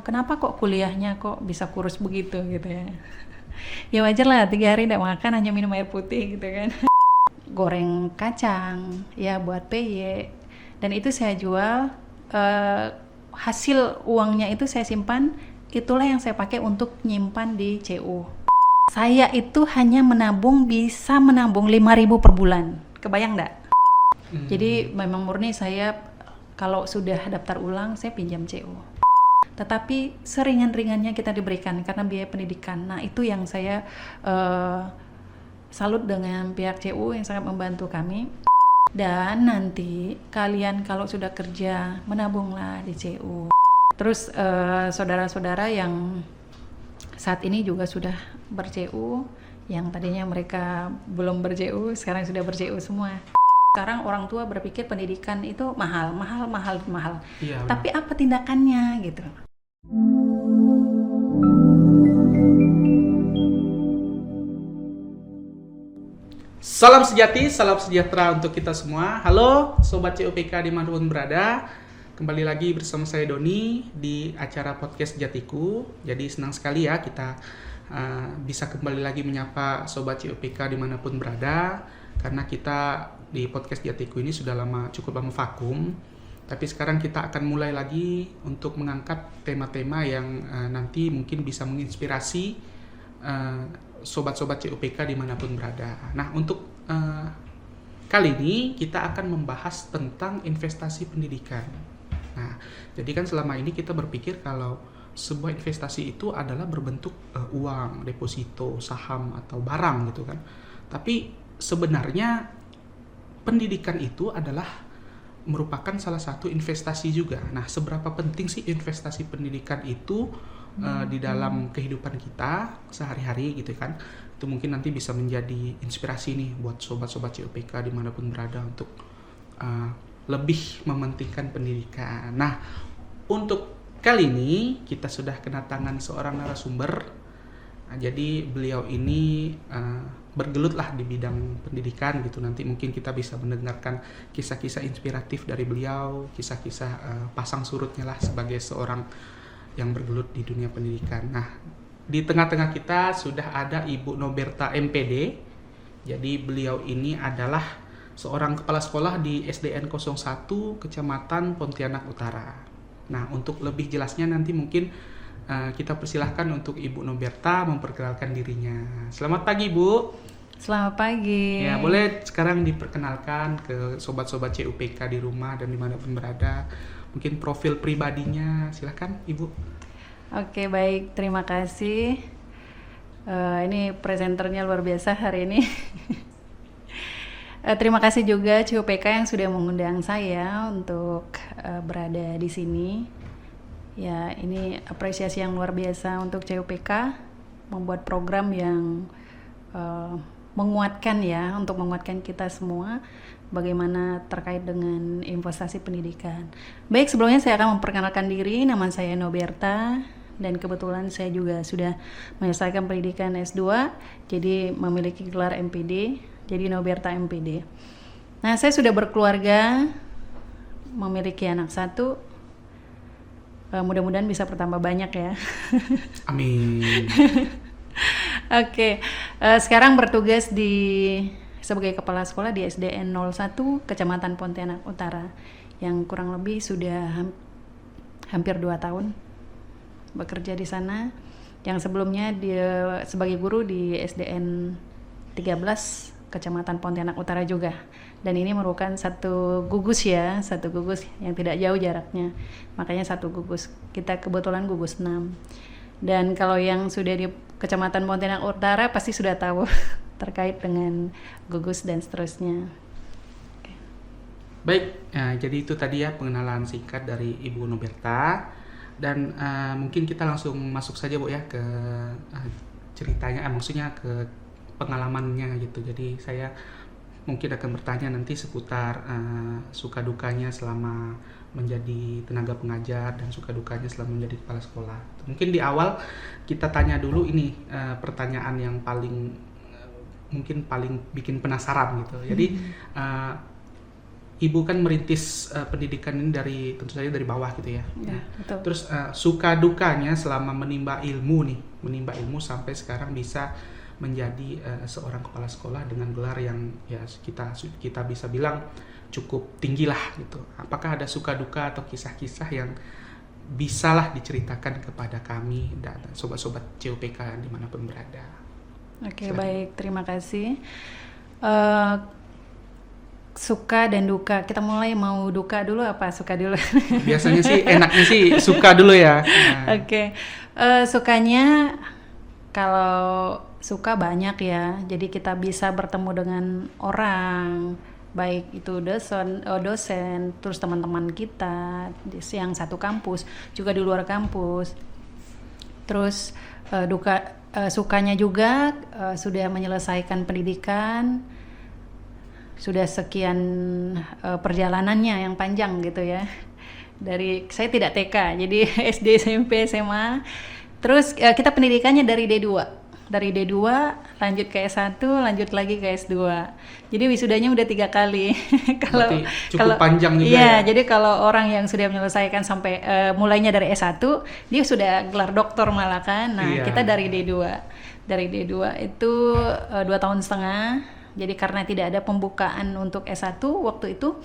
kenapa kok kuliahnya kok bisa kurus begitu gitu ya. Ya wajar lah, 3 hari tidak makan hanya minum air putih gitu kan. Goreng kacang ya buat PY, dan itu saya jual, hasil uangnya itu saya simpan, itulah yang saya pakai untuk nyimpan di CU. Saya itu hanya bisa menabung 5.000 per bulan, kebayang nggak? Jadi memang murni saya kalau sudah daftar ulang saya pinjam CU. Tetapi seringan-ringannya kita diberikan karena biaya pendidikan. Nah itu yang saya salut dengan pihak CU yang sangat membantu kami. Dan nanti kalian kalau sudah kerja menabunglah di CU. Terus saudara-saudara yang saat ini juga sudah ber-CU, yang tadinya mereka belum ber-CU sekarang sudah ber-CU semua. Sekarang orang tua berpikir pendidikan itu mahal. Iya, tapi apa tindakannya gitu. Salam sejati, salam sejahtera untuk kita semua. Halo Sobat CUPK dimanapun berada. Kembali lagi bersama saya Doni di acara podcast Jatiku. Jadi senang sekali ya kita bisa kembali lagi menyapa Sobat CUPK dimanapun berada. Karena kita di podcast Jatiku ini sudah cukup lama vakum. Tapi sekarang kita akan mulai lagi untuk mengangkat tema-tema yang nanti mungkin bisa menginspirasi sobat-sobat CUPK dimanapun berada. Nah, untuk kali ini kita akan membahas tentang investasi pendidikan. Nah, jadi kan selama ini kita berpikir kalau sebuah investasi itu adalah berbentuk uang, deposito, saham, atau barang gitu kan. Tapi sebenarnya pendidikan itu adalah merupakan salah satu investasi juga. Nah, seberapa penting sih investasi pendidikan itu di dalam kehidupan kita sehari-hari gitu kan? Itu mungkin nanti bisa menjadi inspirasi nih buat sobat-sobat CUPK dimanapun berada untuk lebih mementingkan pendidikan. Nah, untuk kali ini kita sudah kedatangan seorang narasumber. Nah, jadi beliau ini bergelutlah di bidang pendidikan gitu. Nanti mungkin kita bisa mendengarkan kisah-kisah inspiratif dari beliau, kisah-kisah pasang surutnya lah sebagai seorang yang bergelut di dunia pendidikan. Nah, di tengah-tengah kita sudah ada Ibu Noberta MPD. Jadi beliau ini adalah seorang kepala sekolah di SDN 01 Kecamatan Pontianak Utara. Nah, untuk lebih jelasnya nanti mungkin kita persilahkan untuk Ibu Noberta memperkenalkan dirinya. Selamat pagi, Bu. Selamat pagi. Ya, boleh sekarang diperkenalkan ke sobat-sobat CUPK di rumah dan dimanapun berada. Mungkin profil pribadinya, silakan, Ibu. Oke, baik. Terima kasih. Ini presenternya luar biasa hari ini. Terima kasih juga CUPK yang sudah mengundang saya untuk berada di sini. Ya, ini apresiasi yang luar biasa untuk CUPK membuat program yang menguatkan ya, untuk menguatkan kita semua bagaimana terkait dengan investasi pendidikan. Baik, sebelumnya saya akan memperkenalkan diri. Nama saya Noberta dan kebetulan saya juga sudah menyelesaikan pendidikan S2, jadi memiliki gelar MPD, jadi Noberta MPD. Nah, saya sudah berkeluarga, memiliki anak 1. Mudah-mudahan bisa bertambah banyak ya. Amin. Oke, sekarang bertugas sebagai kepala sekolah di SDN 01 Kecamatan Pontianak Utara, yang kurang lebih sudah hampir 2 tahun bekerja di sana. Yang sebelumnya dia sebagai guru di SDN 13 Kecamatan Pontianak Utara juga. Dan ini merupakan satu gugus yang tidak jauh jaraknya. Makanya satu gugus. Kita kebetulan gugus 6. Dan kalau yang sudah di Kecamatan Pontianak Utara pasti sudah tahu terkait dengan gugus dan seterusnya. Okay. Baik, jadi itu tadi ya pengenalan singkat dari Ibu Noberta. Dan mungkin kita langsung masuk saja, Bu ya, ke ceritanya, maksudnya ke pengalamannya gitu. Jadi saya mungkin akan bertanya nanti seputar suka dukanya selama menjadi tenaga pengajar dan suka dukanya selama menjadi kepala sekolah. Mungkin di awal kita tanya dulu ini pertanyaan yang mungkin paling bikin penasaran gitu. Jadi Ibu kan merintis pendidikan ini tentu saja dari bawah gitu ya. Ya, betul. Terus suka dukanya selama menimba ilmu sampai sekarang bisa menjadi seorang kepala sekolah dengan gelar yang ya kita bisa bilang cukup tinggi lah gitu. Apakah ada suka duka atau kisah-kisah yang bisalah diceritakan kepada kami dan sobat-sobat CUPK dimanapun berada? Oke, Silakan. baik, terima kasih. Suka dan duka, kita mulai mau duka dulu apa suka dulu? Biasanya sih enaknya sih suka dulu ya. Nah. Oke. Sukanya, kalau suka banyak ya, jadi kita bisa bertemu dengan orang, baik itu dosen, terus teman-teman kita yang satu kampus, juga di luar kampus. Terus sukanya juga sudah menyelesaikan pendidikan, sudah sekian perjalanannya yang panjang gitu ya. Dari saya tidak TK, jadi SD, SMP, SMA. Terus kita pendidikannya dari D2. Dari D2 lanjut ke S1, lanjut lagi ke S2. Jadi wisudanya udah 3 kali. Berarti cukup panjang juga iya, ya. jadi kalau orang yang sudah menyelesaikan sampai mulainya dari S1, dia sudah gelar doktor malah kan. Nah, Iya. kita dari D2. Dari D2 itu 2 tahun setengah. Jadi karena tidak ada pembukaan untuk S1 waktu itu,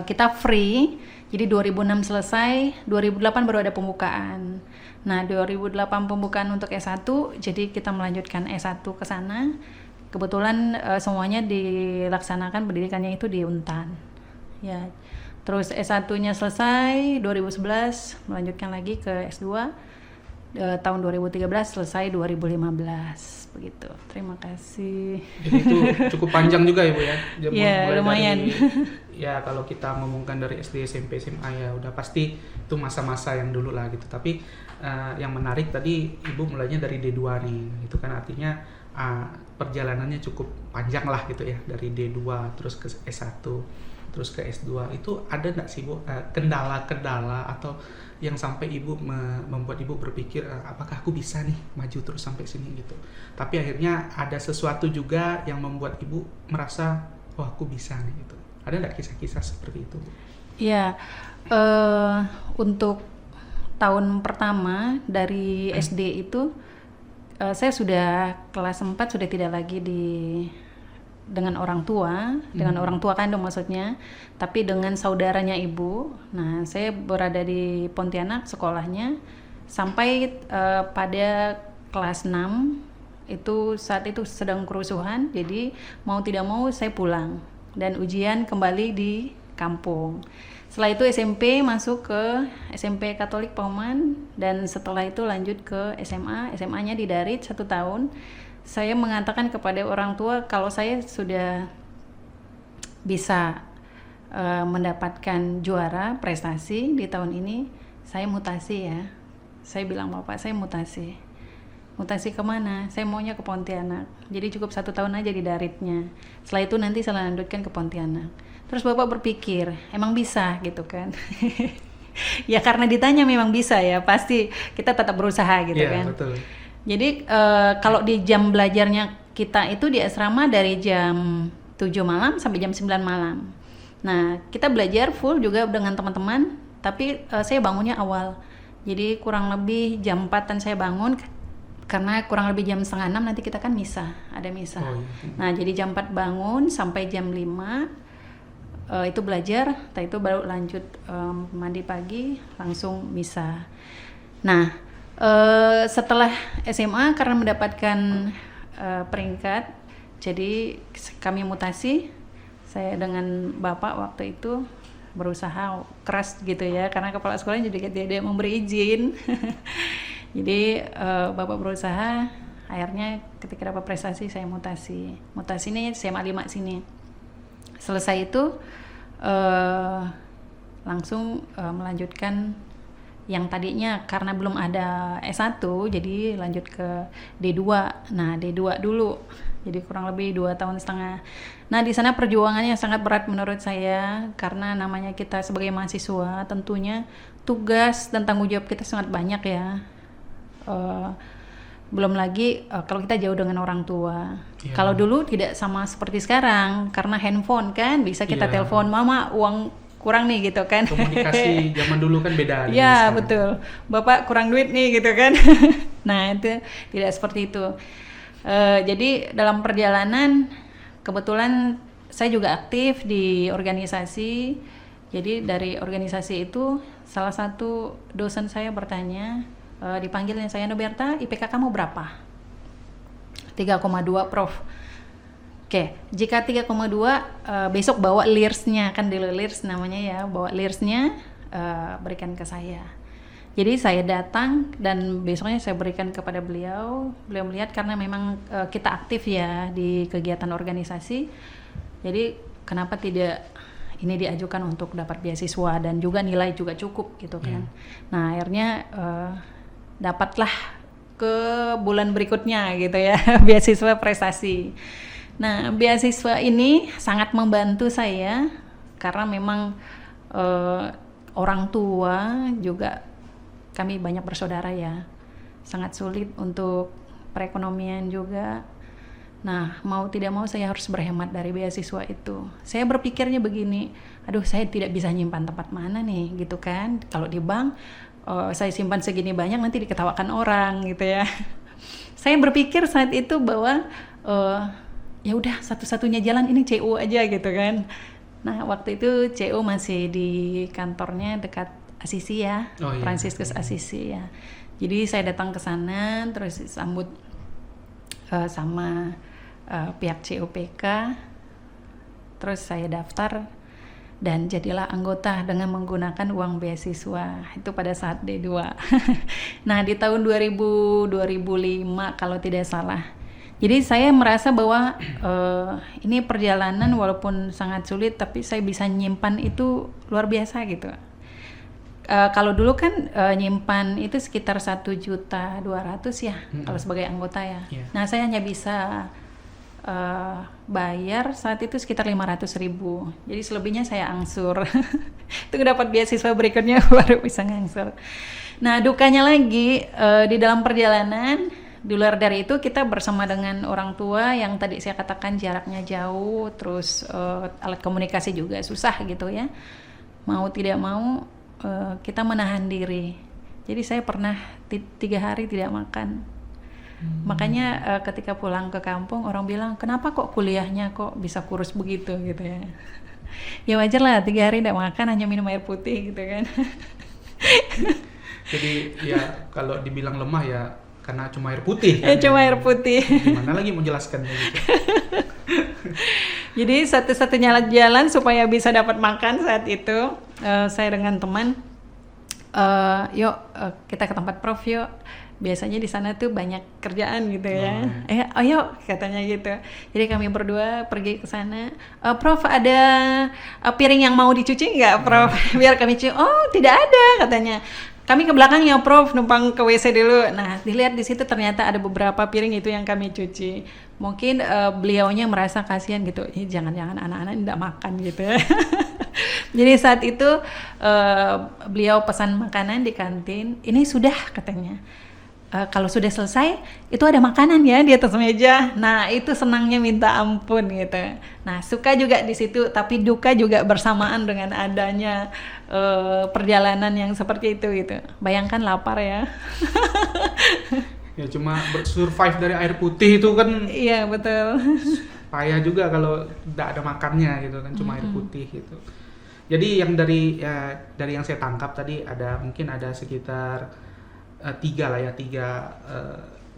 kita free. Jadi 2006 selesai, 2008 baru ada pembukaan. Nah, 2008 pembukaan untuk S1, jadi kita melanjutkan S1 ke sana. Kebetulan semuanya dilaksanakan pendidikannya itu di Untan. Ya. Terus S1-nya selesai 2011, melanjutkan lagi ke S2. Tahun 2013 selesai 2015 begitu. Terima kasih. Jadi itu cukup panjang juga ya Bu ya. Iya, lumayan. Ya kalau kita ngomongkan dari SD, SMP, SMA ya udah pasti itu masa-masa yang dulu lah gitu. Tapi yang menarik tadi Ibu mulainya dari D2 nih. Itu kan artinya perjalanannya cukup panjang lah gitu ya, dari D2 terus ke S1 terus ke S2. Itu ada nggak sih Bu kendala-kendala atau yang sampai Ibu membuat Ibu berpikir apakah aku bisa nih maju terus sampai sini gitu. Tapi akhirnya ada sesuatu juga yang membuat Ibu merasa wah aku bisa nih gitu. Ada nggak kisah-kisah seperti itu Bu? Iya, untuk tahun pertama dari SD itu saya sudah kelas 4 sudah tidak lagi dengan orang tua kandung maksudnya, tapi dengan saudaranya ibu. Nah, saya berada di Pontianak sekolahnya sampai pada kelas 6 itu saat itu sedang kerusuhan, jadi mau tidak mau saya pulang dan ujian kembali di kampung. Setelah itu SMP masuk ke SMP Katolik Pauman dan setelah itu lanjut ke SMA-nya di Darit 1 tahun. Saya mengatakan kepada orang tua kalau saya sudah bisa mendapatkan juara prestasi di tahun ini, saya mutasi ya. Saya bilang Bapak, saya mutasi. Mutasi kemana? Saya maunya ke Pontianak. Jadi cukup 1 tahun aja di Daritnya. Setelah itu nanti saya lanjutkan ke Pontianak. Terus Bapak berpikir, emang bisa gitu kan? Ya karena ditanya memang bisa ya, pasti kita tetap berusaha gitu kan. Iya, betul. Jadi kalau di jam belajarnya kita itu di asrama dari jam 7 malam sampai jam 9 malam. Nah, kita belajar full juga dengan teman-teman, tapi saya bangunnya awal. Jadi kurang lebih jam 4-an saya bangun, karena kurang lebih jam 5:30 nanti kita kan misa, ada misa. Oh, iya. Nah, jadi jam 4 bangun sampai jam 5 itu belajar, setelah itu baru lanjut mandi pagi, langsung misa. Nah, setelah SMA karena mendapatkan peringkat, jadi kami mutasi. Saya dengan Bapak waktu itu berusaha keras gitu ya, karena kepala sekolah juga tidak memberi izin. Jadi Bapak berusaha, akhirnya ketika dapat prestasi saya mutasi. Mutasi ini SMA 5 sini. Selesai itu langsung melanjutkan yang tadinya karena belum ada S1 jadi lanjut ke D2. Nah, D2 dulu. Jadi kurang lebih 2 tahun setengah. Nah, di sana perjuangannya sangat berat menurut saya karena namanya kita sebagai mahasiswa tentunya tugas dan tanggung jawab kita sangat banyak ya. Belum lagi kalau kita jauh dengan orang tua. Iya. Kalau dulu tidak sama seperti sekarang karena handphone kan bisa kita Iya. telepon, mama uang kurang nih gitu kan. Komunikasi zaman dulu kan beda. dengan Ya sekarang. betul, bapak kurang duit nih gitu kan. Nah itu tidak seperti itu. Jadi dalam perjalanan kebetulan saya juga aktif di organisasi. Jadi dari organisasi itu salah satu dosen saya bertanya, dipanggilnya saya, Noberta, IPK kamu berapa? 3,2 Prof. Oke, jika 3,2 besok bawa LIRS-nya, kan dulu LIRS namanya ya, bawa LIRS-nya berikan ke saya. Jadi saya datang dan besoknya saya berikan kepada beliau. Beliau melihat karena memang kita aktif ya di kegiatan organisasi. Jadi kenapa tidak ini diajukan untuk dapat beasiswa dan juga nilai juga cukup gitu kan. Nah akhirnya dapatlah ke bulan berikutnya gitu ya beasiswa prestasi. Nah beasiswa ini sangat membantu saya karena memang orang tua juga, kami banyak bersaudara ya, sangat sulit untuk perekonomian juga. Nah, mau tidak mau saya harus berhemat dari beasiswa itu. Saya berpikirnya begini, aduh saya tidak bisa nyimpan tempat mana nih gitu kan. Kalau di bank, saya simpan segini banyak nanti diketawakan orang gitu ya. Saya berpikir saat itu bahwa ya udah satu-satunya jalan ini CU aja gitu kan. Nah, waktu itu CU masih di kantornya dekat Assisi ya, Oh, iya. Fransiskus Assisi ya. Jadi saya datang ke sana terus disambut sama pihak CUPK, terus saya daftar dan jadilah anggota dengan menggunakan uang beasiswa itu pada saat D2. Nah di tahun 2005 kalau tidak salah. Jadi saya merasa bahwa ini perjalanan walaupun sangat sulit tapi saya bisa nyimpan itu luar biasa gitu. Kalau dulu kan nyimpan itu sekitar 1.200.000 ya kalau sebagai anggota ya. Yeah. Nah saya hanya bisa bayar saat itu sekitar 500.000. Jadi selebihnya saya angsur. Itu dapat beasiswa berikutnya baru bisa ngangsur. Nah dukanya lagi di dalam perjalanan, di luar dari itu kita bersama dengan orang tua yang tadi saya katakan jaraknya jauh, terus alat komunikasi juga susah gitu ya. Mau tidak mau kita menahan diri. Jadi saya pernah 3 hari tidak makan. Makanya ketika pulang ke kampung orang bilang kenapa kok kuliahnya kok bisa kurus begitu gitu ya. Ya wajar lah 3 hari tidak makan hanya minum air putih gitu kan. Jadi ya kalau dibilang lemah ya karena cuma air putih kan. Cuma air putih. Gimana lagi mau jelaskannya gitu. Jadi satu-satunya jalan supaya bisa dapat makan saat itu saya dengan teman yuk kita ke tempat Prof yuk. Biasanya di sana tuh banyak kerjaan gitu ya. Ayo katanya gitu. Jadi kami berdua pergi ke sana. Prof ada piring yang mau dicuci nggak, Prof? Biar kami cuci. Oh tidak ada katanya. Kami ke belakang ya, Prof, numpang ke WC dulu. Nah dilihat di situ ternyata ada beberapa piring itu yang kami cuci. Mungkin beliaunya merasa kasihan gitu. Jangan-jangan anak-anak tidak makan gitu ya. Jadi saat itu beliau pesan makanan di kantin. Ini sudah katanya. Kalau sudah selesai itu ada makanan ya di atas meja. Nah itu senangnya minta ampun gitu. Nah suka juga di situ tapi duka juga bersamaan dengan adanya perjalanan yang seperti itu gitu. Bayangkan lapar ya. Ya cuma survive dari air putih itu kan. Iya betul. Payah juga kalau tidak ada makannya gitu kan, cuma air putih gitu. Jadi yang dari yang saya tangkap tadi mungkin ada sekitar 3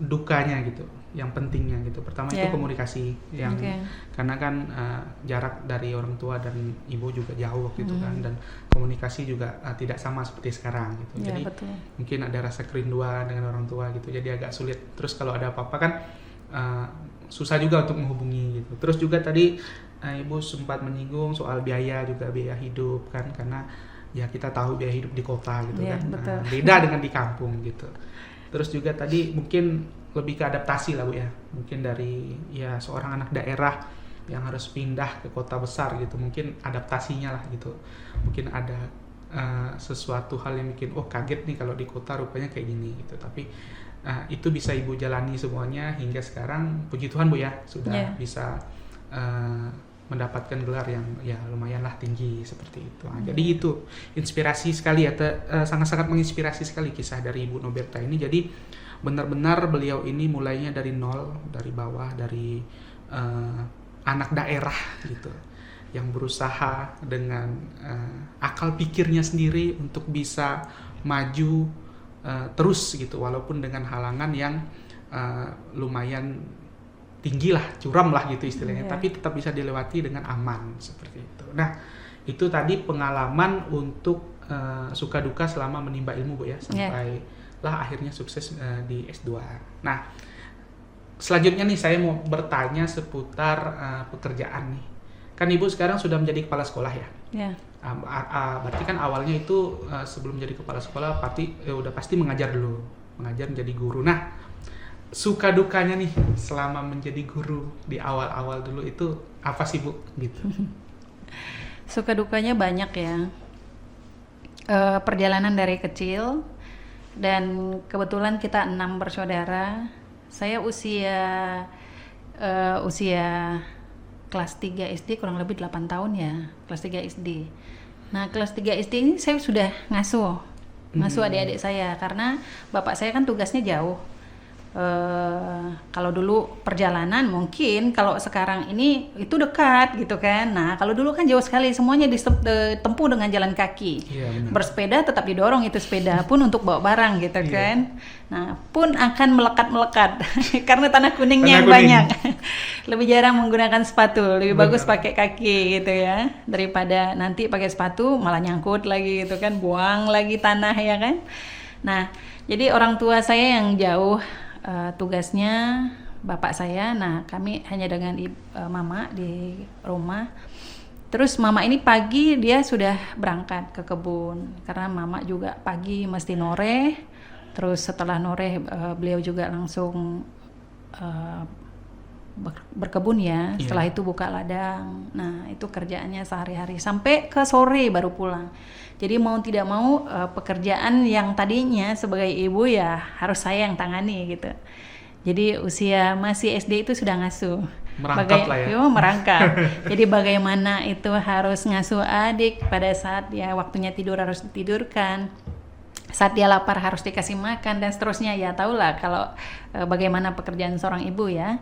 dukanya gitu, yang pentingnya gitu. Pertama itu komunikasi yang karena kan jarak dari orang tua dan ibu juga jauh gitu kan, dan komunikasi juga tidak sama seperti sekarang gitu. Jadi betul. mungkin ada rasa kerinduan dengan orang tua gitu, jadi agak sulit. Terus kalau ada apa-apa kan susah juga untuk menghubungi gitu. Terus juga tadi ibu sempat menyinggung soal biaya hidup kan, karena ya kita tahu biaya hidup di kota gitu kan, beda dengan di kampung gitu. Terus juga tadi mungkin lebih ke adaptasi lah Bu ya, mungkin dari ya seorang anak daerah yang harus pindah ke kota besar gitu, mungkin adaptasinya lah gitu, mungkin ada sesuatu hal yang bikin kaget nih kalau di kota rupanya kayak gini gitu. Tapi itu bisa ibu jalani semuanya hingga sekarang, puji Tuhan Bu ya, sudah bisa mendapatkan gelar yang ya lumayan lah tinggi seperti itu. Jadi itu inspirasi sekali ya, sangat-sangat menginspirasi sekali kisah dari Ibu Noberta ini. Jadi benar-benar beliau ini mulainya dari nol, dari bawah, dari anak daerah gitu, yang berusaha dengan akal pikirnya sendiri untuk bisa maju terus gitu, walaupun dengan halangan yang lumayan tinggi lah, curam lah gitu istilahnya, tapi tetap bisa dilewati dengan aman seperti itu. Nah, itu tadi pengalaman untuk suka duka selama menimba ilmu Bu ya, sampai lah akhirnya sukses di S2. Nah, selanjutnya nih saya mau bertanya seputar pekerjaan nih. Kan Ibu sekarang sudah menjadi kepala sekolah ya? Berarti kan awalnya itu sebelum menjadi kepala sekolah udah pasti mengajar dulu, mengajar menjadi guru. Nah, suka dukanya nih selama menjadi guru di awal-awal dulu itu apa sih Bu? Gitu. Suka dukanya banyak ya. Perjalanan dari kecil, dan kebetulan kita 6 bersaudara. Saya usia kelas 3 SD kurang lebih 8 tahun ya, kelas 3 SD. Nah, kelas 3 SD ini saya sudah ngasuh adik-adik saya, karena bapak saya kan tugasnya jauh. Kalau dulu perjalanan mungkin, kalau sekarang ini itu dekat gitu kan. Nah, kalau dulu kan jauh sekali, semuanya ditempuh dengan jalan kaki. Bersepeda tetap didorong itu sepeda pun untuk bawa barang gitu kan. Nah, pun akan melekat karena tanah kuningnya yang banyak. Lebih jarang menggunakan sepatu, lebih bagus pakai kaki gitu ya, daripada nanti pakai sepatu malah nyangkut lagi gitu kan, buang lagi tanah ya kan. Nah, jadi orang tua saya yang jauh, tugasnya bapak saya. Nah, kami hanya dengan mama di rumah. Terus mama ini pagi dia sudah berangkat ke kebun, karena mama juga pagi mesti noreh. Terus setelah noreh beliau juga langsung berkebun ya. Setelah itu buka ladang. Nah, itu kerjaannya sehari-hari sampai ke sore baru pulang. Jadi mau tidak mau pekerjaan yang tadinya sebagai ibu ya harus saya yang tangani gitu. Jadi usia masih SD itu sudah ngasuh. Merangkap lah ya. Merangkap. Jadi bagaimana itu harus ngasuh adik, pada saat dia waktunya tidur harus ditidurkan, saat dia lapar harus dikasih makan, dan seterusnya. Ya tahulah kalau bagaimana pekerjaan seorang ibu ya.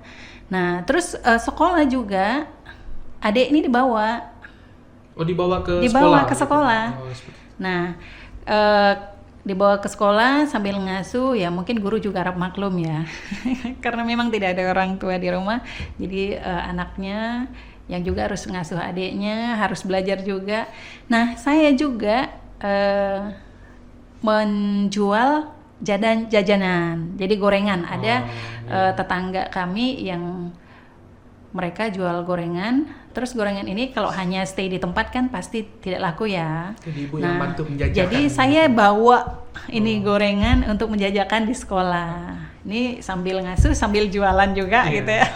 Nah, terus sekolah juga adik ini dibawa ke sekolah. Nah, dibawa ke sekolah sambil ngasuh ya, mungkin guru juga harap maklum ya. Karena memang tidak ada orang tua di rumah. Jadi anaknya yang juga harus ngasuh adiknya, harus belajar juga. Nah, saya juga menjual jajanan. Jadi gorengan. Ada tetangga kami yang mereka jual gorengan. Terus gorengan ini kalau hanya stay di tempat kan pasti tidak laku ya. Jadi ibu yang bantu menjajakan. Jadi saya bawa ini gorengan untuk menjajakan di sekolah. Ini sambil ngasuh sambil jualan juga gitu ya.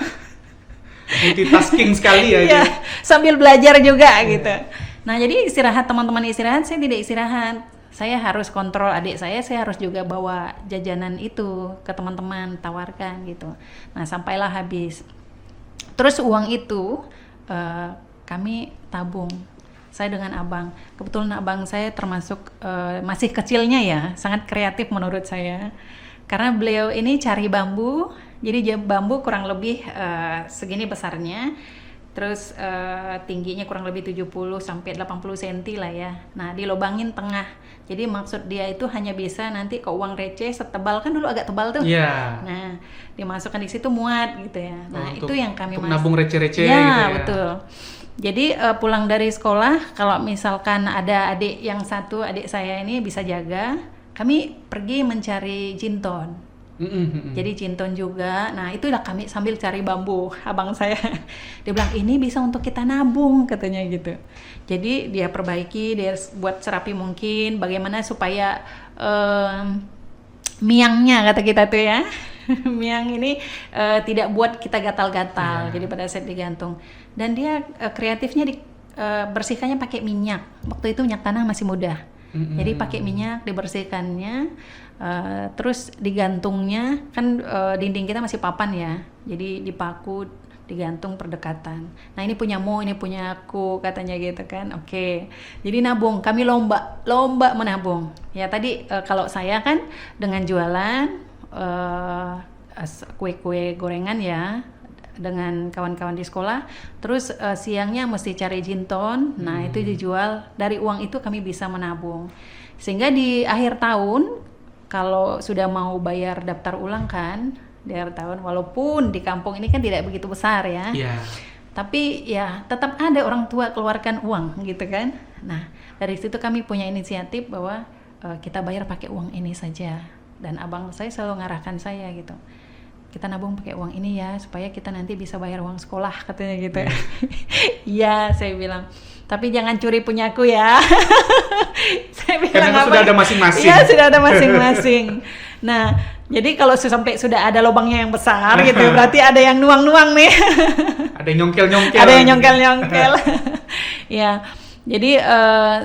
Multitasking sekali ya. Iya, sambil belajar juga gitu. Nah, jadi istirahat, teman-teman istirahat, saya tidak istirahat. Saya harus kontrol adik saya harus juga bawa jajanan itu ke teman-teman, tawarkan gitu. Nah, sampailah habis. Terus uang itu kami tabung. Saya dengan abang. Kebetulan abang saya termasuk masih kecilnya ya, sangat kreatif menurut saya. Karena beliau ini cari bambu, jadi bambu kurang lebih segini besarnya. Terus tingginya kurang lebih 70 sampai 80 cm lah ya. Nah, dilobangin tengah. Jadi maksud dia itu hanya bisa nanti ke uang receh setebal, kan dulu agak tebal tuh. Iya. Nah, dimasukkan di situ muat gitu ya. Nah, itu yang kami nabung receh-receh ya, gitu ya. Betul. Jadi pulang dari sekolah, kalau misalkan ada adik saya ini bisa jaga, kami pergi mencari jinton. Jadi jinton juga. Nah, itulah kami sambil cari bambu. Abang saya dia bilang ini bisa untuk kita nabung katanya gitu. Jadi dia perbaiki, dia buat serapi mungkin bagaimana supaya miangnya kata kita tuh ya. Miang ini tidak buat kita gatal-gatal. Jadi pada saat digantung. Dan dia kreatifnya bersihkannya pakai minyak. Waktu itu minyak tanah masih mudah. Jadi pakai minyak dibersihkannya, terus digantungnya kan dinding kita masih papan ya, jadi dipaku digantung perdekatan. Nah ini punyamu, ini punya aku katanya gitu kan. Oke. Jadi nabung, kami lomba menabung. Ya tadi kalau saya kan dengan jualan kue-kue gorengan ya dengan kawan-kawan di sekolah. Terus siangnya mesti cari jinton. Nah itu dijual. Dari uang itu kami bisa menabung. Sehingga di akhir tahun kalau sudah mau bayar daftar ulang kan di akhir tahun, walaupun di kampung ini kan tidak begitu besar ya, tapi ya tetap ada orang tua keluarkan uang gitu kan. Nah dari situ kami punya inisiatif bahwa kita bayar pakai uang ini saja, dan abang saya selalu ngarahkan saya gitu, kita nabung pakai uang ini ya supaya kita nanti bisa bayar uang sekolah katanya gitu. Iya saya bilang, tapi jangan curi punyaku ya. Saya bilang karena sudah ada masing-masing. Iya sudah ada masing-masing. Nah, jadi kalau sampai sudah ada lubangnya yang besar gitu, berarti ada yang nuang-nuang nih. Ada yang nyongkel-nyongkel. Ada yang nyongkel-nyongkel. Ya, jadi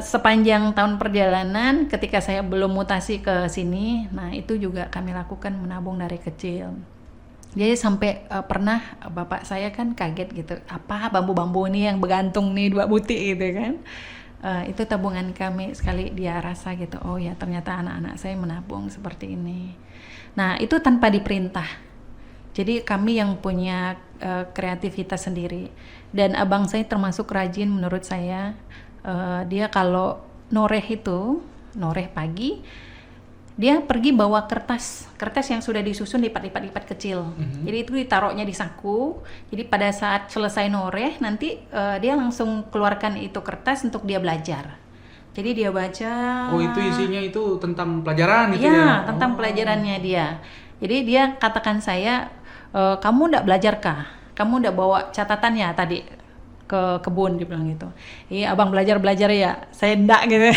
sepanjang tahun perjalanan, ketika saya belum mutasi ke sini, nah itu juga kami lakukan menabung dari kecil. Jadi sampai pernah bapak saya kan kaget gitu, apa bambu-bambu ini yang bergantung nih 2 butir gitu kan. Itu tabungan kami, sekali dia rasa gitu, oh ya ternyata anak-anak saya menabung seperti ini. Nah itu tanpa diperintah, jadi kami yang punya kreativitas sendiri. Dan abang saya termasuk rajin menurut saya. Dia kalau noreh pagi, dia pergi bawa kertas yang sudah disusun lipat kecil. Jadi itu ditaruhnya di saku. Jadi pada saat selesai noreh nanti dia langsung keluarkan itu kertas untuk dia belajar. Jadi dia baca. Oh itu isinya itu tentang pelajaran gitu ya? Iya tentang pelajarannya dia. Jadi dia katakan saya, kamu ndak belajar kah? Kamu ndak bawa catatannya tadi ke kebun, dia bilang gitu. Iya abang belajar ya, saya ndak gitu.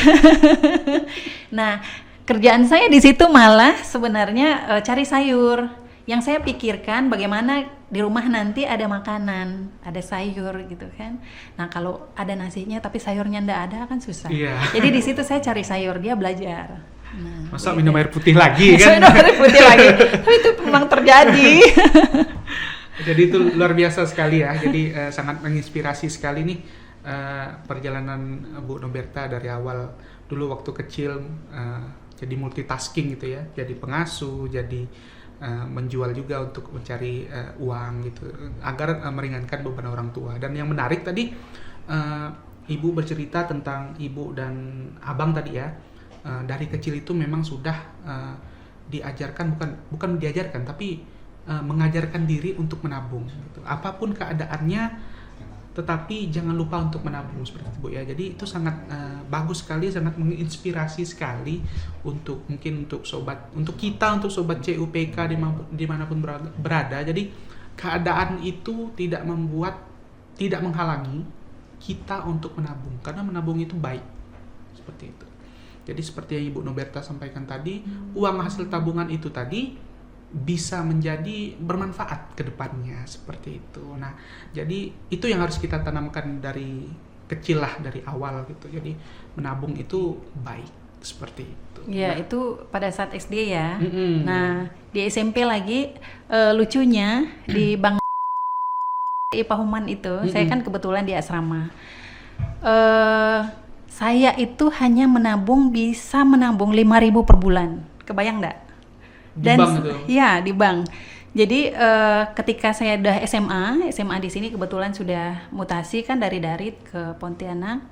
Nah kerjaan saya di situ malah sebenarnya cari sayur. Yang saya pikirkan bagaimana di rumah nanti ada makanan, ada sayur gitu kan. Nah kalau ada nasinya tapi sayurnya ndak ada kan susah. Jadi di situ saya cari sayur, dia belajar. Nah, masa minum air putih lagi kan? Minum air putih lagi. Tapi itu memang terjadi. Jadi itu luar biasa sekali ya. Jadi sangat menginspirasi sekali nih perjalanan Bu Noberta dari awal dulu waktu kecil. Jadi multitasking gitu ya, jadi pengasuh, jadi menjual juga untuk mencari uang gitu, agar meringankan beban orang tua. Dan yang menarik tadi ibu bercerita tentang ibu dan abang tadi ya, dari kecil itu memang sudah diajarkan, bukan diajarkan tapi mengajarkan diri untuk menabung gitu. Apapun keadaannya, tetapi jangan lupa untuk menabung seperti itu Bu ya. Jadi itu sangat bagus sekali, sangat menginspirasi sekali untuk sobat CUPK dimanapun berada. Jadi keadaan itu tidak menghalangi kita untuk menabung, karena menabung itu baik seperti itu. Jadi seperti yang Ibu Noberta sampaikan tadi, uang hasil tabungan itu tadi bisa menjadi bermanfaat ke depannya seperti itu. Nah, jadi itu yang harus kita tanamkan dari kecil lah, dari awal gitu. Jadi menabung itu baik seperti itu. Ya, itu pada saat SD ya. Nah, di SMP lagi lucunya di Bank Pahuman itu, saya kan kebetulan di asrama. Saya itu hanya bisa menabung 5.000 per bulan. Kebayang enggak? Dan di bank. Jadi ketika saya udah SMA di sini kebetulan sudah mutasi kan dari Darit ke Pontianak.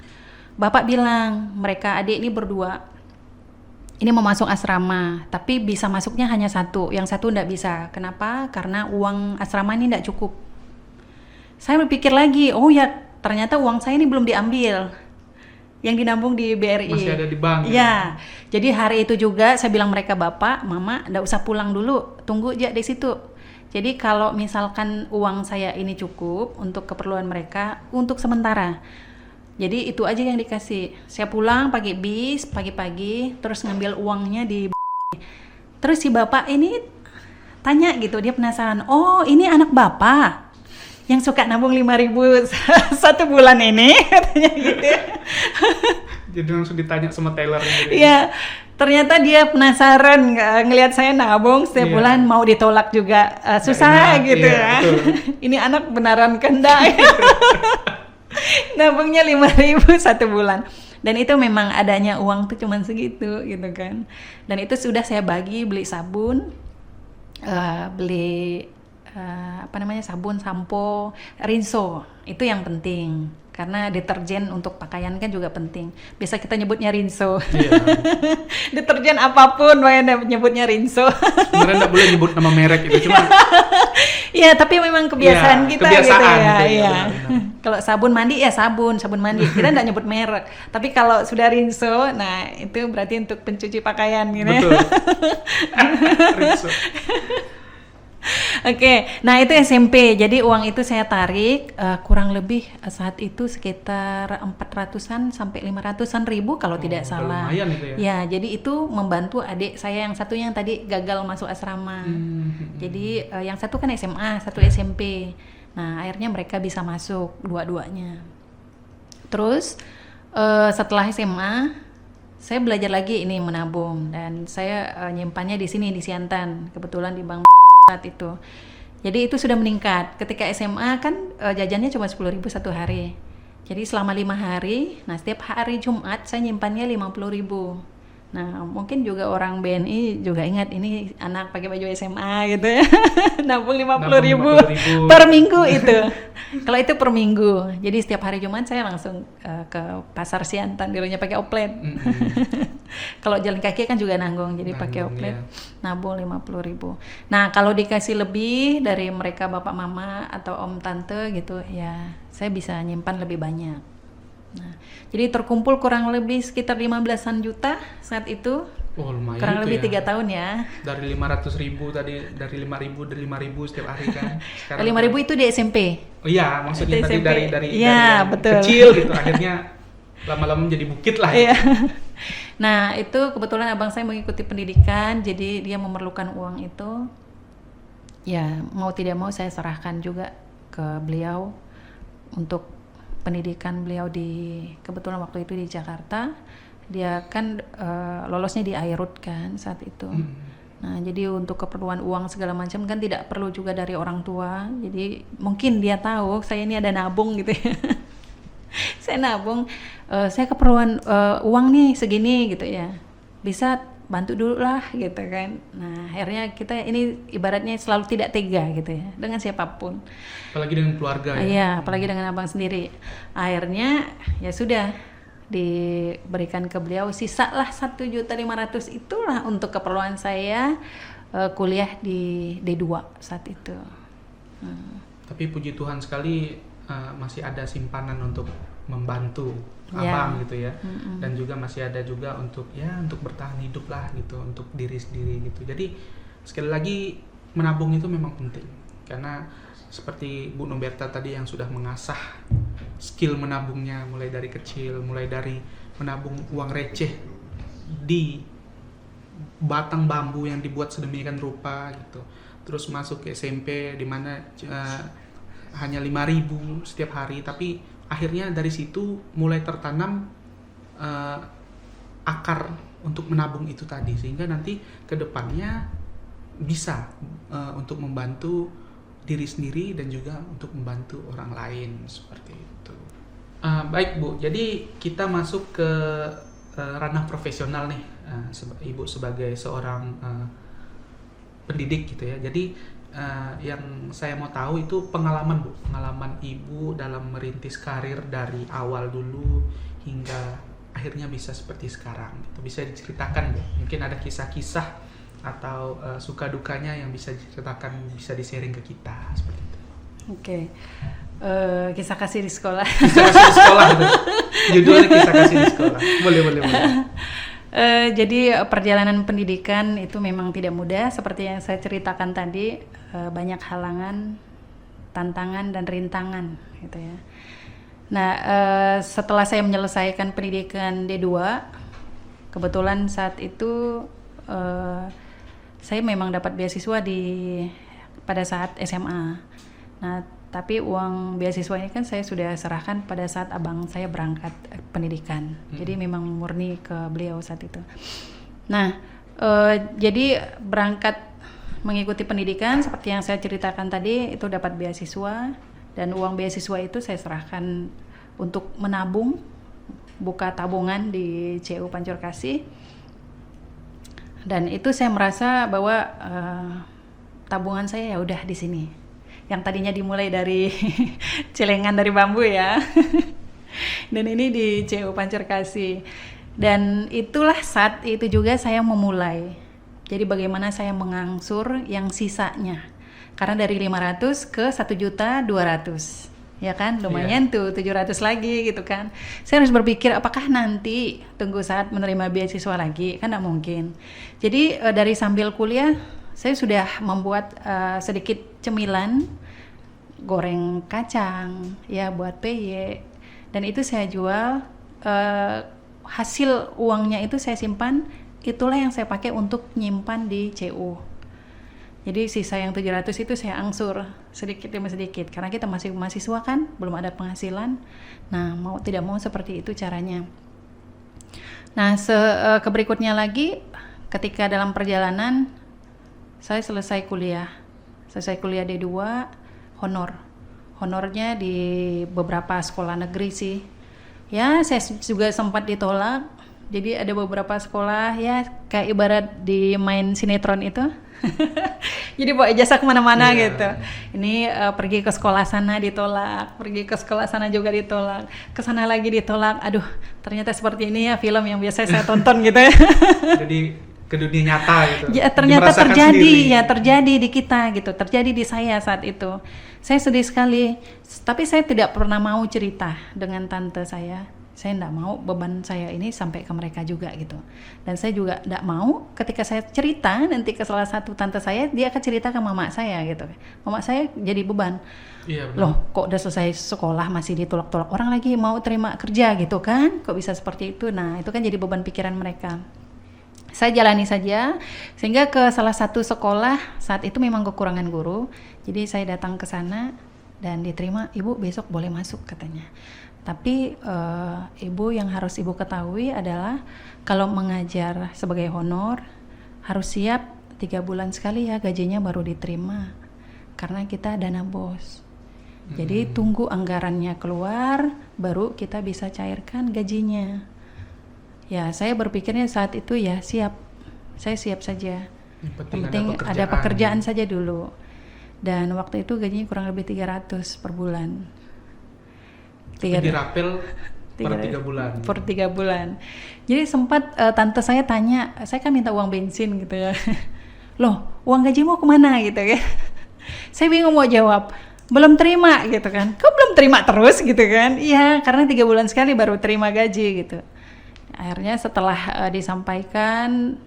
Bapak bilang, mereka adik ini berdua ini mau masuk asrama, tapi bisa masuknya hanya satu, yang satu enggak bisa. Kenapa? Karena uang asrama ini enggak cukup. Saya berpikir lagi, oh ya ternyata uang saya ini belum diambil, yang dinabung di BRI. Masih ada di bank. Ya. Jadi hari itu juga saya bilang mereka, Bapak, Mama, enggak usah pulang dulu, tunggu aja di situ. Jadi kalau misalkan uang saya ini cukup untuk keperluan mereka untuk sementara. Jadi itu aja yang dikasih. Saya pulang pakai bis pagi-pagi, terus ngambil uangnya di. Terus si Bapak ini tanya gitu, dia penasaran. Oh, ini anak Bapak yang suka nabung 5.000 satu bulan ini, katanya gitu. Jadi langsung ditanya sama Taylor gitu. Iya, ternyata dia penasaran ngelihat saya nabung setiap bulan, mau ditolak juga susah enak, gitu iya, ya. betul. Ini anak beneran kendak. Nabungnya 5.000 satu bulan. Dan itu memang adanya uang tuh cuman segitu gitu kan. Dan itu sudah saya bagi beli sabun, beli sabun, sampo, rinso. Itu yang penting. Karena deterjen untuk pakaian kan juga penting. Biasa kita nyebutnya rinso. Iya. Deterjen apapun nyebutnya rinso. Sebenarnya nggak boleh nyebut nama merek itu, cuma Iya, tapi memang kebiasaan Iya, kita kebiasaan gitu ya. gitu ya, Iya. benar-benar. Kalau sabun mandi ya sabun mandi. Kita nggak nyebut merek. Tapi kalau sudah rinso, nah itu berarti untuk pencuci pakaian gitu. betul. Rinso. Oke, nah itu SMP. Jadi uang itu saya tarik kurang lebih saat itu sekitar 400-an sampai 500-an ribu kalau tidak salah. Lumayan itu ya. Ya, jadi itu membantu adik saya yang satunya yang tadi gagal masuk asrama. Jadi yang satu kan SMA, satu SMP. Nah, akhirnya mereka bisa masuk dua-duanya. Terus setelah SMA saya belajar lagi ini menabung dan saya nyimpannya di sini di Siantan, kebetulan di bank saat itu. Jadi itu sudah meningkat. Ketika SMA kan jajannya cuma 10.000 satu hari. Jadi selama 5 hari, nah setiap hari Jumat saya nyimpannya 50.000. Nah, mungkin juga orang BNI juga ingat ini anak pakai baju SMA gitu ya. Nabung 50.000 per minggu itu. Kalau itu per minggu. Jadi setiap hari Jumat saya langsung ke pasar Siantan, dulunya pakai oplet. Kalau jalan kaki kan juga nanggung, jadi pakai oplet. Ya. Nabung 50.000. Nah, kalau dikasih lebih dari mereka bapak mama atau om tante gitu, ya saya bisa nyimpan lebih banyak. Nah, jadi terkumpul kurang lebih sekitar 15-an juta saat itu. Oh, lumayan kurang itu lebih 3 ya. tahun ya. Dari 500.000 tadi, dari 5.000 setiap hari kan. 5.000 itu di SMP. Oh iya, maksudnya Itu tadi SMP. dari Iya, yang betul. kecil gitu, akhirnya lama-lama menjadi bukit lah. Iya. Nah, itu kebetulan abang saya mengikuti pendidikan, jadi dia memerlukan uang itu. Ya, mau tidak mau saya serahkan juga ke beliau untuk pendidikan beliau kebetulan waktu itu di Jakarta. Dia kan lolosnya di Airut kan saat itu. Nah, jadi untuk keperluan uang segala macam kan tidak perlu juga dari orang tua. Jadi mungkin dia tahu saya ini ada nabung gitu ya. Saya nabung, saya keperluan uang nih segini gitu ya. Bisa bantu dulu lah gitu kan. Nah, akhirnya kita ini ibaratnya selalu tidak tega gitu ya dengan siapapun. Apalagi dengan keluarga ya. Iya, apalagi dengan abang sendiri. Akhirnya ya sudah diberikan ke beliau, sisa lah 1.500.000 itulah untuk keperluan saya kuliah di D2 saat itu. Tapi puji Tuhan sekali masih ada simpanan untuk membantu abang gitu ya. Dan juga masih ada juga untuk bertahan hidup lah gitu, untuk diri sendiri gitu. Jadi sekali lagi menabung itu memang penting, karena seperti Bu Noberta tadi yang sudah mengasah skill menabungnya mulai dari kecil, mulai dari menabung uang receh di batang bambu yang dibuat sedemikian rupa gitu. Terus masuk ke SMP di mana hanya 5.000 setiap hari, tapi akhirnya dari situ mulai tertanam akar untuk menabung itu tadi, sehingga nanti ke depannya bisa untuk membantu diri sendiri dan juga untuk membantu orang lain seperti itu. Baik Bu, jadi kita masuk ke ranah profesional nih, Ibu sebagai seorang pendidik gitu ya. Jadi yang saya mau tahu itu pengalaman Ibu dalam merintis karir dari awal dulu hingga akhirnya bisa seperti sekarang. Itu bisa diceritakan Bu. Mungkin ada kisah-kisah atau suka dukanya yang bisa diceritakan, bisa di-sharing ke kita seperti itu. Oke. Kisah kasih di sekolah. Kisah kasih di sekolah itu. Judulnya kisah kasih di sekolah. Boleh. Jadi perjalanan pendidikan itu memang tidak mudah, seperti yang saya ceritakan tadi, banyak halangan, tantangan dan rintangan gitu ya. Nah, setelah saya menyelesaikan pendidikan D2, kebetulan saat itu saya memang dapat beasiswa pada saat SMA. Nah, Tapi uang beasiswanya kan saya sudah serahkan pada saat abang saya berangkat pendidikan. Jadi memang murni ke beliau saat itu. Nah, jadi berangkat mengikuti pendidikan seperti yang saya ceritakan tadi, itu dapat beasiswa, dan uang beasiswa itu saya serahkan untuk menabung, buka tabungan di CU Pancur Kasih. Dan itu saya merasa bahwa tabungan saya ya udah di sini. Yang tadinya dimulai dari celengan dari bambu ya. Dan ini di CU Pancur Kasih. Dan itulah saat itu juga saya memulai. Jadi bagaimana saya mengangsur yang sisanya. Karena dari 500 ke 1.200.000. Ya kan, lumayan tuh 700 lagi gitu kan. Saya harus berpikir apakah nanti tunggu saat menerima beasiswa lagi, kan tidak mungkin. Jadi dari sambil kuliah saya sudah membuat sedikit cemilan, goreng kacang ya buat PY, dan itu saya jual. Hasil uangnya itu saya simpan, itulah yang saya pakai untuk nyimpan di CU. Jadi sisa yang 700 itu saya angsur sedikit demi sedikit, karena kita masih mahasiswa kan, belum ada penghasilan. Nah, mau tidak mau seperti itu caranya. Nah, keberikutnya lagi, ketika dalam perjalanan saya selesai kuliah D2 honornya di beberapa sekolah negeri sih. Ya, saya juga sempat ditolak. Jadi ada beberapa sekolah ya kayak ibarat di main sinetron itu. Jadi bawa ijazah kemana-mana gitu. Ini pergi ke sekolah sana ditolak, pergi ke sekolah sana juga ditolak, ke sana lagi ditolak. Aduh, ternyata seperti ini ya film yang biasa saya tonton gitu ya. Jadi ke dunia nyata gitu. Ya, ternyata terjadi di kita gitu, terjadi di saya saat itu. Saya sedih sekali, tapi saya tidak pernah mau cerita dengan tante saya. Saya tidak mau beban saya ini sampai ke mereka juga gitu. Dan saya juga tidak mau ketika saya cerita nanti ke salah satu tante saya, dia akan cerita ke mama saya gitu. Mama saya jadi beban. Iya, benar. Loh, kok udah selesai sekolah masih ditolak-tolak, orang lagi mau terima kerja gitu kan? Kok bisa seperti itu? Nah, itu kan jadi beban pikiran mereka. Saya jalani saja, sehingga ke salah satu sekolah saat itu memang kekurangan guru. Jadi saya datang ke sana dan diterima, "Ibu besok boleh masuk," katanya. Tapi ibu yang harus ibu ketahui adalah kalau mengajar sebagai honor harus siap 3 bulan sekali ya gajinya baru diterima, karena kita dana bos. Jadi tunggu anggarannya keluar baru kita bisa cairkan gajinya. Ya, saya berpikirnya saat itu ya siap. Saya siap saja. Yang penting ada pekerjaan saja dulu. Dan waktu itu gajinya kurang lebih 300 per bulan. Dirapel per 3 bulan. Per 3 bulan. Jadi sempat tante saya tanya, saya kan minta uang bensin gitu ya. Loh, uang gaji mau kemana gitu ya. Saya bingung mau jawab. Belum terima gitu kan. Kok belum terima terus gitu kan. Iya, karena 3 bulan sekali baru terima gaji gitu. Akhirnya setelah disampaikan,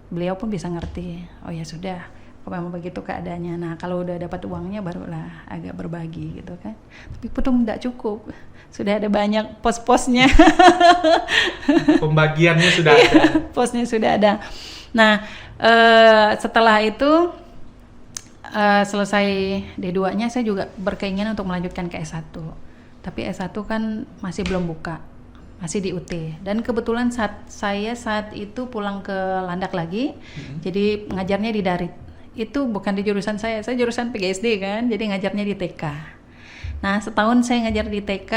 beliau pun bisa ngerti. Oh ya sudah, kalau memang begitu keadaannya. Nah, kalau udah dapat uangnya barulah agak berbagi gitu kan. Tapi belum tidak cukup. Sudah ada banyak pos-posnya. Pembagiannya sudah ada. Posnya sudah ada. Nah, setelah itu selesai D2-nya, saya juga berkeinginan untuk melanjutkan ke S1. Tapi S1 kan masih belum buka. Masih di UT, dan kebetulan saya saat itu pulang ke Landak lagi, jadi ngajarnya di Darit. Itu bukan di jurusan saya jurusan PGSD kan, jadi ngajarnya di TK. Nah, setahun saya ngajar di TK,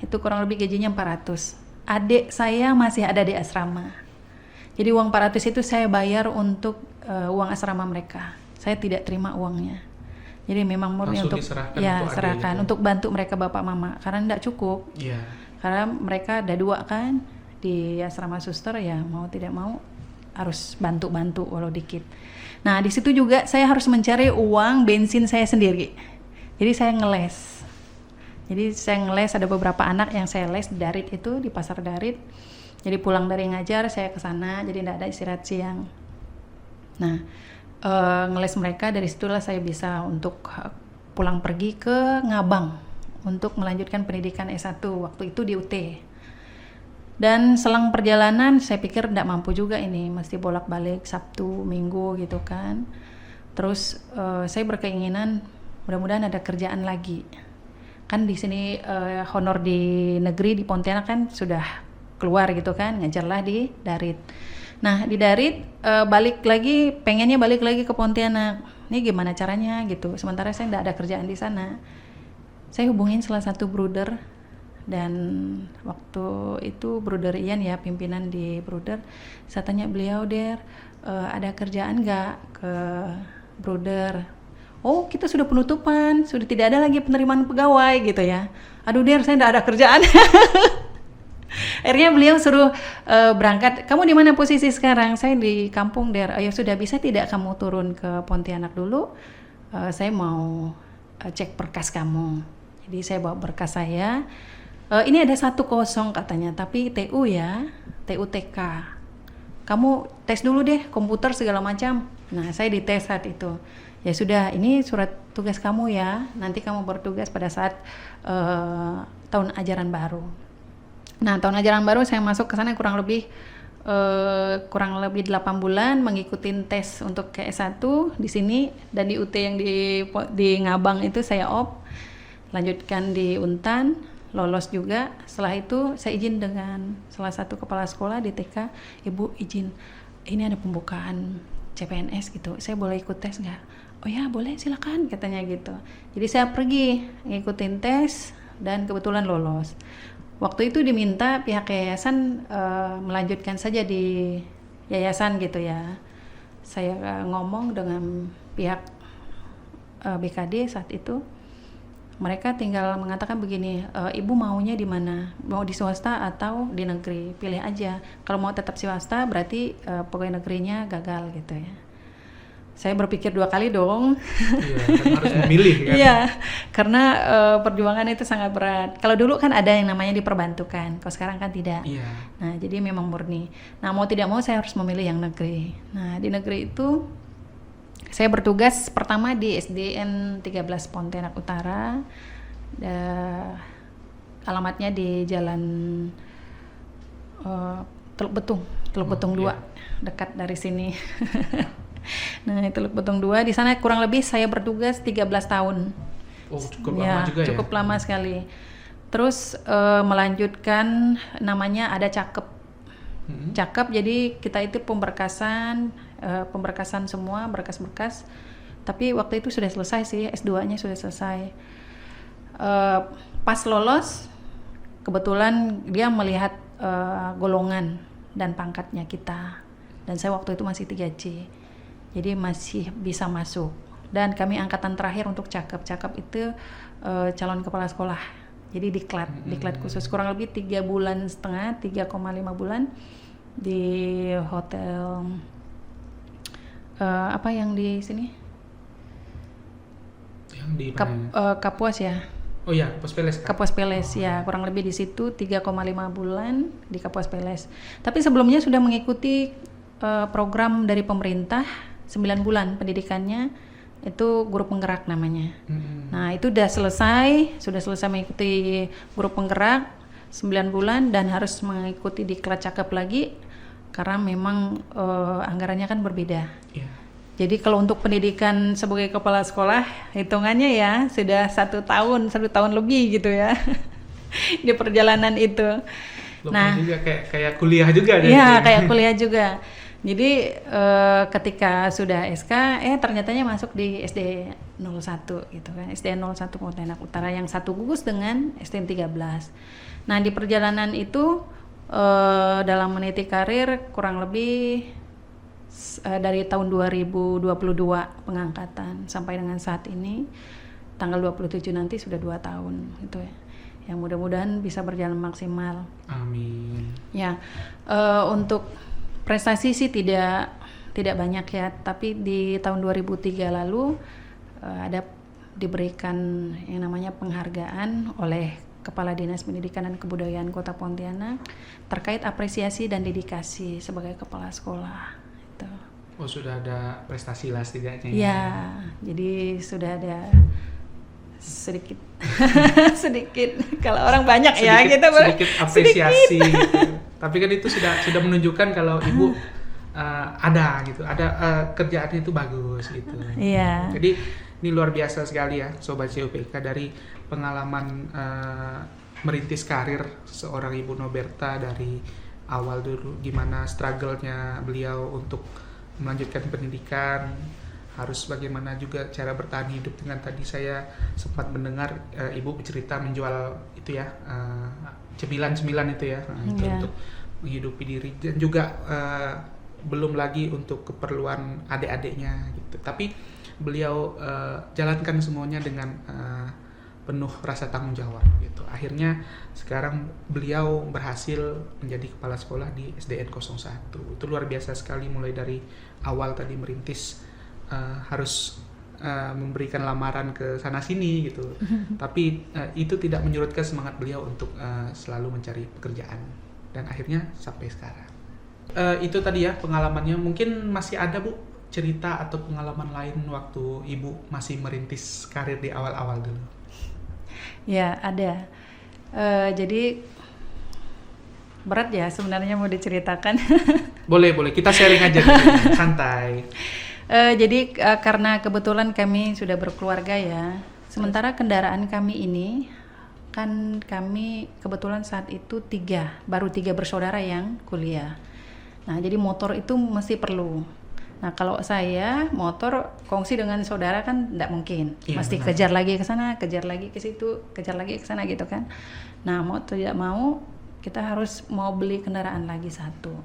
itu kurang lebih gajinya 400. Adik saya masih ada di asrama, jadi uang 400 itu saya bayar untuk uang asrama mereka. Saya tidak terima uangnya, jadi memang murni untuk serahkan gitu. Untuk bantu mereka bapak mama, karena tidak cukup. Karena mereka ada 2 kan di asrama suster, ya mau tidak mau harus bantu-bantu walau dikit. Nah, di situ juga saya harus mencari uang bensin saya sendiri. Jadi saya ngeles. Ada beberapa anak yang saya les di Darit itu, di Pasar Darit. Jadi pulang dari ngajar saya ke sana, jadi tidak ada istirahat siang. Nah, ngeles mereka, dari situlah saya bisa untuk pulang pergi ke Ngabang untuk melanjutkan pendidikan S1 waktu itu di UT. Dan selang perjalanan saya pikir tidak mampu juga ini, mesti bolak-balik Sabtu, Minggu gitu kan. Terus saya berkeinginan mudah-mudahan ada kerjaan lagi. Kan di sini honor di negeri di Pontianak kan sudah keluar gitu kan, ngajarlah di Darit. Nah di Darit pengennya balik lagi ke Pontianak. Ini gimana caranya gitu? Sementara saya nggak ada kerjaan di sana. Saya hubungin salah satu brother, dan waktu itu Brother Ian ya, pimpinan di Brother. Saya tanya beliau, ada kerjaan nggak ke Brother? Oh, kita sudah penutupan, sudah tidak ada lagi penerimaan pegawai gitu ya. Aduh saya nggak ada kerjaan. Akhirnya beliau suruh berangkat. Kamu di mana posisi sekarang? Saya di kampung, Ya sudah, bisa tidak kamu turun ke Pontianak dulu? Saya mau cek berkas kamu. Jadi saya bawa berkas saya. Ini ada 1 kosong katanya, tapi TU ya, TU TK. Kamu tes dulu deh, komputer segala macam. Nah, saya dites saat itu. Ya sudah, ini surat tugas kamu ya. Nanti kamu bertugas pada saat tahun ajaran baru. Nah, tahun ajaran baru saya masuk ke sana kurang lebih 8 bulan mengikuti tes untuk ke S1 di sini, dan di UT yang di Ngabang itu saya lanjutkan di Untan, lolos juga. Setelah itu saya izin dengan salah satu kepala sekolah di TK, Ibu izin, ini ada pembukaan CPNS gitu, saya boleh ikut tes nggak? Oh ya boleh, silakan katanya gitu. Jadi saya pergi ngikutin tes dan kebetulan lolos. Waktu itu diminta pihak yayasan melanjutkan saja di yayasan gitu ya. Saya ngomong dengan pihak BKD saat itu. Mereka tinggal mengatakan begini, ibu maunya di mana? Mau di swasta atau di negeri? Pilih aja. Kalau mau tetap swasta berarti pegawai negerinya gagal gitu ya. Saya berpikir 2 kali dong. Iya, kan harus memilih kan. Iya, karena perjuangan itu sangat berat. Kalau dulu kan ada yang namanya diperbantukan, kalau sekarang kan tidak. Iya. Nah, jadi memang murni. Nah, mau tidak mau saya harus memilih yang negeri. Nah, di negeri itu saya bertugas pertama di SDN 13 Pontianak Utara. Alamatnya di Jalan Teluk Betung 2, dekat dari sini. Nah, Teluk Betung 2, di sana kurang lebih saya bertugas 13 tahun. Oh, cukup lama juga ya. Cukup lama sekali. Terus melanjutkan namanya ada cakep. Cakep, jadi kita itu pemberkasan semua berkas-berkas. Tapi waktu itu sudah selesai sih, S2-nya sudah selesai. Pas lolos, kebetulan dia melihat golongan dan pangkatnya kita. Dan saya waktu itu masih 3C. Jadi masih bisa masuk. Dan kami angkatan terakhir untuk cakep. Cakep itu calon kepala sekolah. Jadi diklat khusus kurang lebih 3,5 bulan, 3,5 bulan di hotel apa yang di sini? Yang di Kapuas ya. Oh iya, Kapuas Peles. Kapuas Peles ya, kurang lebih di situ 3,5 bulan di Kapuas Peles. Tapi sebelumnya sudah mengikuti program dari pemerintah 9 bulan pendidikannya, itu guru penggerak namanya. Nah, itu sudah selesai mengikuti guru penggerak 9 bulan dan harus mengikuti diklat cakep lagi karena memang anggarannya kan berbeda. Yeah. Jadi kalau untuk pendidikan sebagai kepala sekolah hitungannya ya sudah 1 tahun lebih gitu ya di perjalanan itu. Nah, juga kayak kuliah juga. Iya, kayak kuliah juga. Jadi ketika sudah SK, ternyatanya masuk di SD 01 gitu kan, SD 01 Pontianak Utara yang satu gugus dengan SD 13. Nah di perjalanan itu dalam meniti karir kurang lebih dari tahun 2022 pengangkatan sampai dengan saat ini tanggal 27 nanti sudah 2 tahun gitu ya. Yang mudah-mudahan bisa berjalan maksimal. Amin. Ya, untuk prestasi sih tidak banyak ya, tapi di tahun 2003 lalu ada diberikan yang namanya penghargaan oleh Kepala Dinas Pendidikan dan Kebudayaan Kota Pontianak terkait apresiasi dan dedikasi sebagai kepala sekolah. Itu. Oh, sudah ada prestasi lah setidaknya. Ya, jadi sudah ada sedikit kalau orang banyak sedikit, ya kita sedikit apresiasi gitu. Tapi kan itu sudah menunjukkan kalau ibu ada gitu, kerjaannya itu bagus gitu. Iya. Jadi ini luar biasa sekali ya Sobat CUPK, dari pengalaman merintis karir seorang Ibu Noberta dari awal dulu, gimana struggle-nya beliau untuk melanjutkan pendidikan, harus bagaimana juga cara bertahan hidup dengan tadi saya sempat mendengar Ibu bercerita menjual itu ya, cemilan-cemilan itu ya, itu untuk menghidupi diri, dan juga belum lagi untuk keperluan adik-adiknya gitu. Tapi beliau jalankan semuanya dengan penuh rasa tanggung jawab gitu. Akhirnya sekarang beliau berhasil menjadi kepala sekolah di SDN 01. Itu luar biasa sekali, mulai dari awal tadi merintis harus memberikan lamaran ke sana sini gitu. Tapi itu tidak menyurutkan semangat beliau untuk selalu mencari pekerjaan, dan akhirnya sampai sekarang. Itu tadi ya pengalamannya. Mungkin masih ada Bu cerita atau pengalaman lain waktu Ibu masih merintis karir di awal-awal dulu? Ya, ada. Jadi berat ya sebenarnya mau diceritakan. Boleh, kita sharing aja santai. Jadi karena kebetulan kami sudah berkeluarga ya, sementara kendaraan kami ini kan kami kebetulan saat itu baru tiga bersaudara yang kuliah. Nah, jadi motor itu masih perlu. Nah, kalau saya motor kongsi dengan saudara kan tidak mungkin. Mesti benar. Kejar lagi ke sana, kejar lagi ke situ, kejar lagi ke sana gitu kan. Nah, mau tidak mau kita harus mau beli kendaraan lagi satu.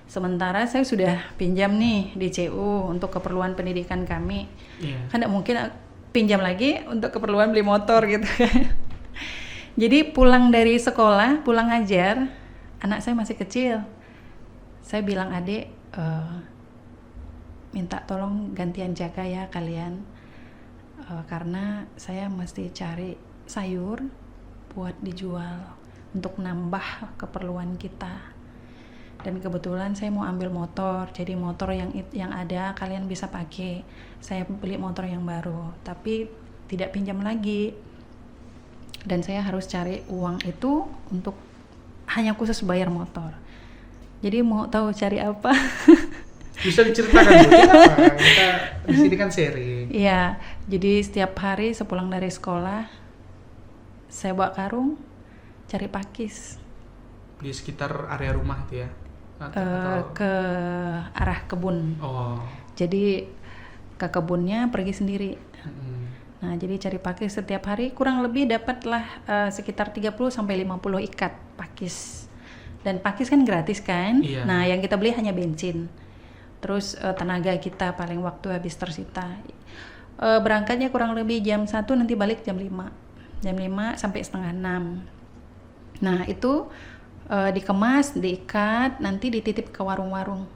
Sementara saya sudah pinjam nih di CU untuk keperluan pendidikan kami. Kan tidak mungkin pinjam lagi untuk keperluan beli motor gitu kan. Jadi pulang dari sekolah, pulang ngajar, anak saya masih kecil. Saya bilang, adik, minta tolong gantian jaga ya kalian, karena saya mesti cari sayur buat dijual untuk nambah keperluan kita. Dan kebetulan saya mau ambil motor, jadi motor yang ada kalian bisa pakai. Saya beli motor yang baru, tapi tidak pinjam lagi. Dan saya harus cari uang itu untuk hanya khusus bayar motor. Jadi mau tahu cari apa? Bisa diceritakan Bu, kita di sini kan sharing. Iya, jadi setiap hari sepulang dari sekolah saya bawa karung cari pakis di sekitar area rumah itu ya? Ke arah kebun. Jadi ke kebunnya pergi sendiri. Nah, jadi cari pakis setiap hari kurang lebih dapatlah sekitar 30-50 ikat pakis. Dan pakis kan gratis kan? Iya. Nah, yang kita beli hanya bensin. Terus tenaga kita paling waktu habis tersita. Berangkatnya kurang lebih jam 1, nanti balik jam 5. Jam 5 sampai setengah 6. Nah, itu dikemas, diikat, nanti dititip ke warung-warung.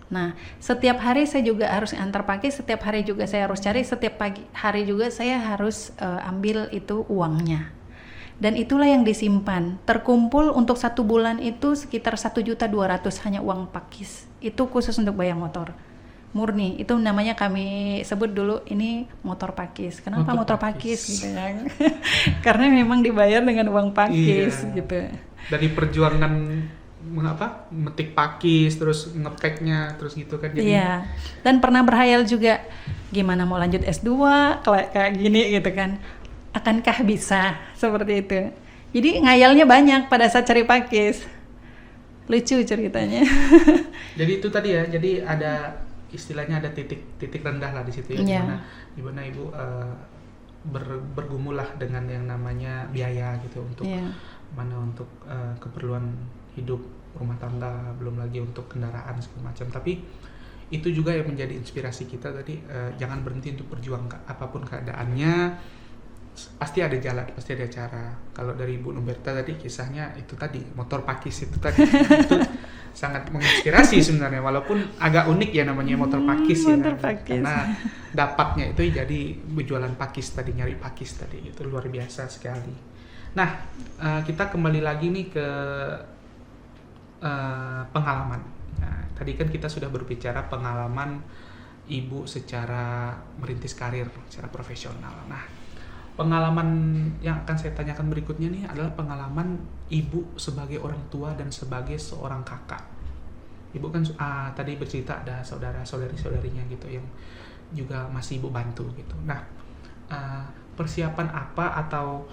Nah, setiap hari saya juga harus antar pakis, setiap hari juga saya harus cari, setiap hari juga saya harus ambil itu uangnya. Dan itulah yang disimpan. Terkumpul untuk 1 bulan itu sekitar 1.200.000 hanya uang pakis. Itu khusus untuk bayar motor. Murni, itu namanya kami sebut dulu ini motor pakis. Kenapa motor pakis gitu ya? Karena memang dibayar dengan uang pakis gitu. Dari perjuangan metik pakis, terus ngepacknya, terus gitu kan. Jadi dan pernah berhayal juga gimana mau lanjut S2 kayak gini gitu kan. Akankah bisa seperti itu? Jadi ngayalnya banyak pada saat cari pakis. Lucu ceritanya. Jadi itu tadi ya, jadi ada istilahnya ada titik rendah lah di situ ya, dimana ibu bergumul lah dengan yang namanya biaya gitu untuk untuk keperluan hidup rumah tangga, belum lagi untuk kendaraan segala macam. Tapi itu juga yang menjadi inspirasi kita tadi, jangan berhenti untuk berjuang apapun keadaannya, pasti ada jalan, pasti ada cara. Kalau dari Ibu Noberta tadi kisahnya itu tadi motor pakis itu tadi itu sangat menginspirasi sebenarnya, walaupun agak unik ya namanya motor pakis karena dapatnya itu jadi berjualan pakis tadi, nyari pakis tadi, itu luar biasa sekali. Nah, kita kembali lagi nih ke pengalaman. Nah, tadi kan kita sudah berbicara pengalaman Ibu secara merintis karir secara profesional. Nah, pengalaman yang akan saya tanyakan berikutnya nih adalah pengalaman Ibu sebagai orang tua dan sebagai seorang kakak. Ibu kan tadi bercerita ada saudarinya gitu yang juga masih Ibu bantu gitu. Nah, persiapan apa atau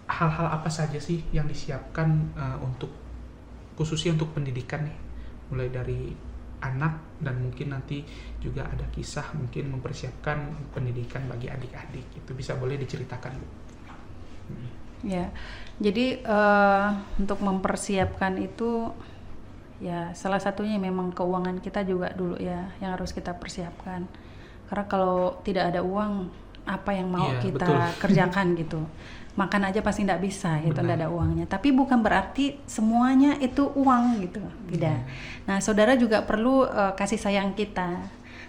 hal-hal apa saja sih yang disiapkan untuk khususnya untuk pendidikan nih, mulai dari anak dan mungkin nanti juga ada kisah mungkin mempersiapkan pendidikan bagi adik-adik, itu bisa boleh diceritakan Bu? Ya, jadi untuk mempersiapkan itu ya salah satunya memang keuangan kita juga dulu ya yang harus kita persiapkan, karena kalau tidak ada uang apa yang mau kita betul. kerjakan gitu, makan aja pasti tidak bisa gitu, tidak ada uangnya. Tapi bukan berarti semuanya itu uang gitu, tidak. Nah, saudara juga perlu kasih sayang kita,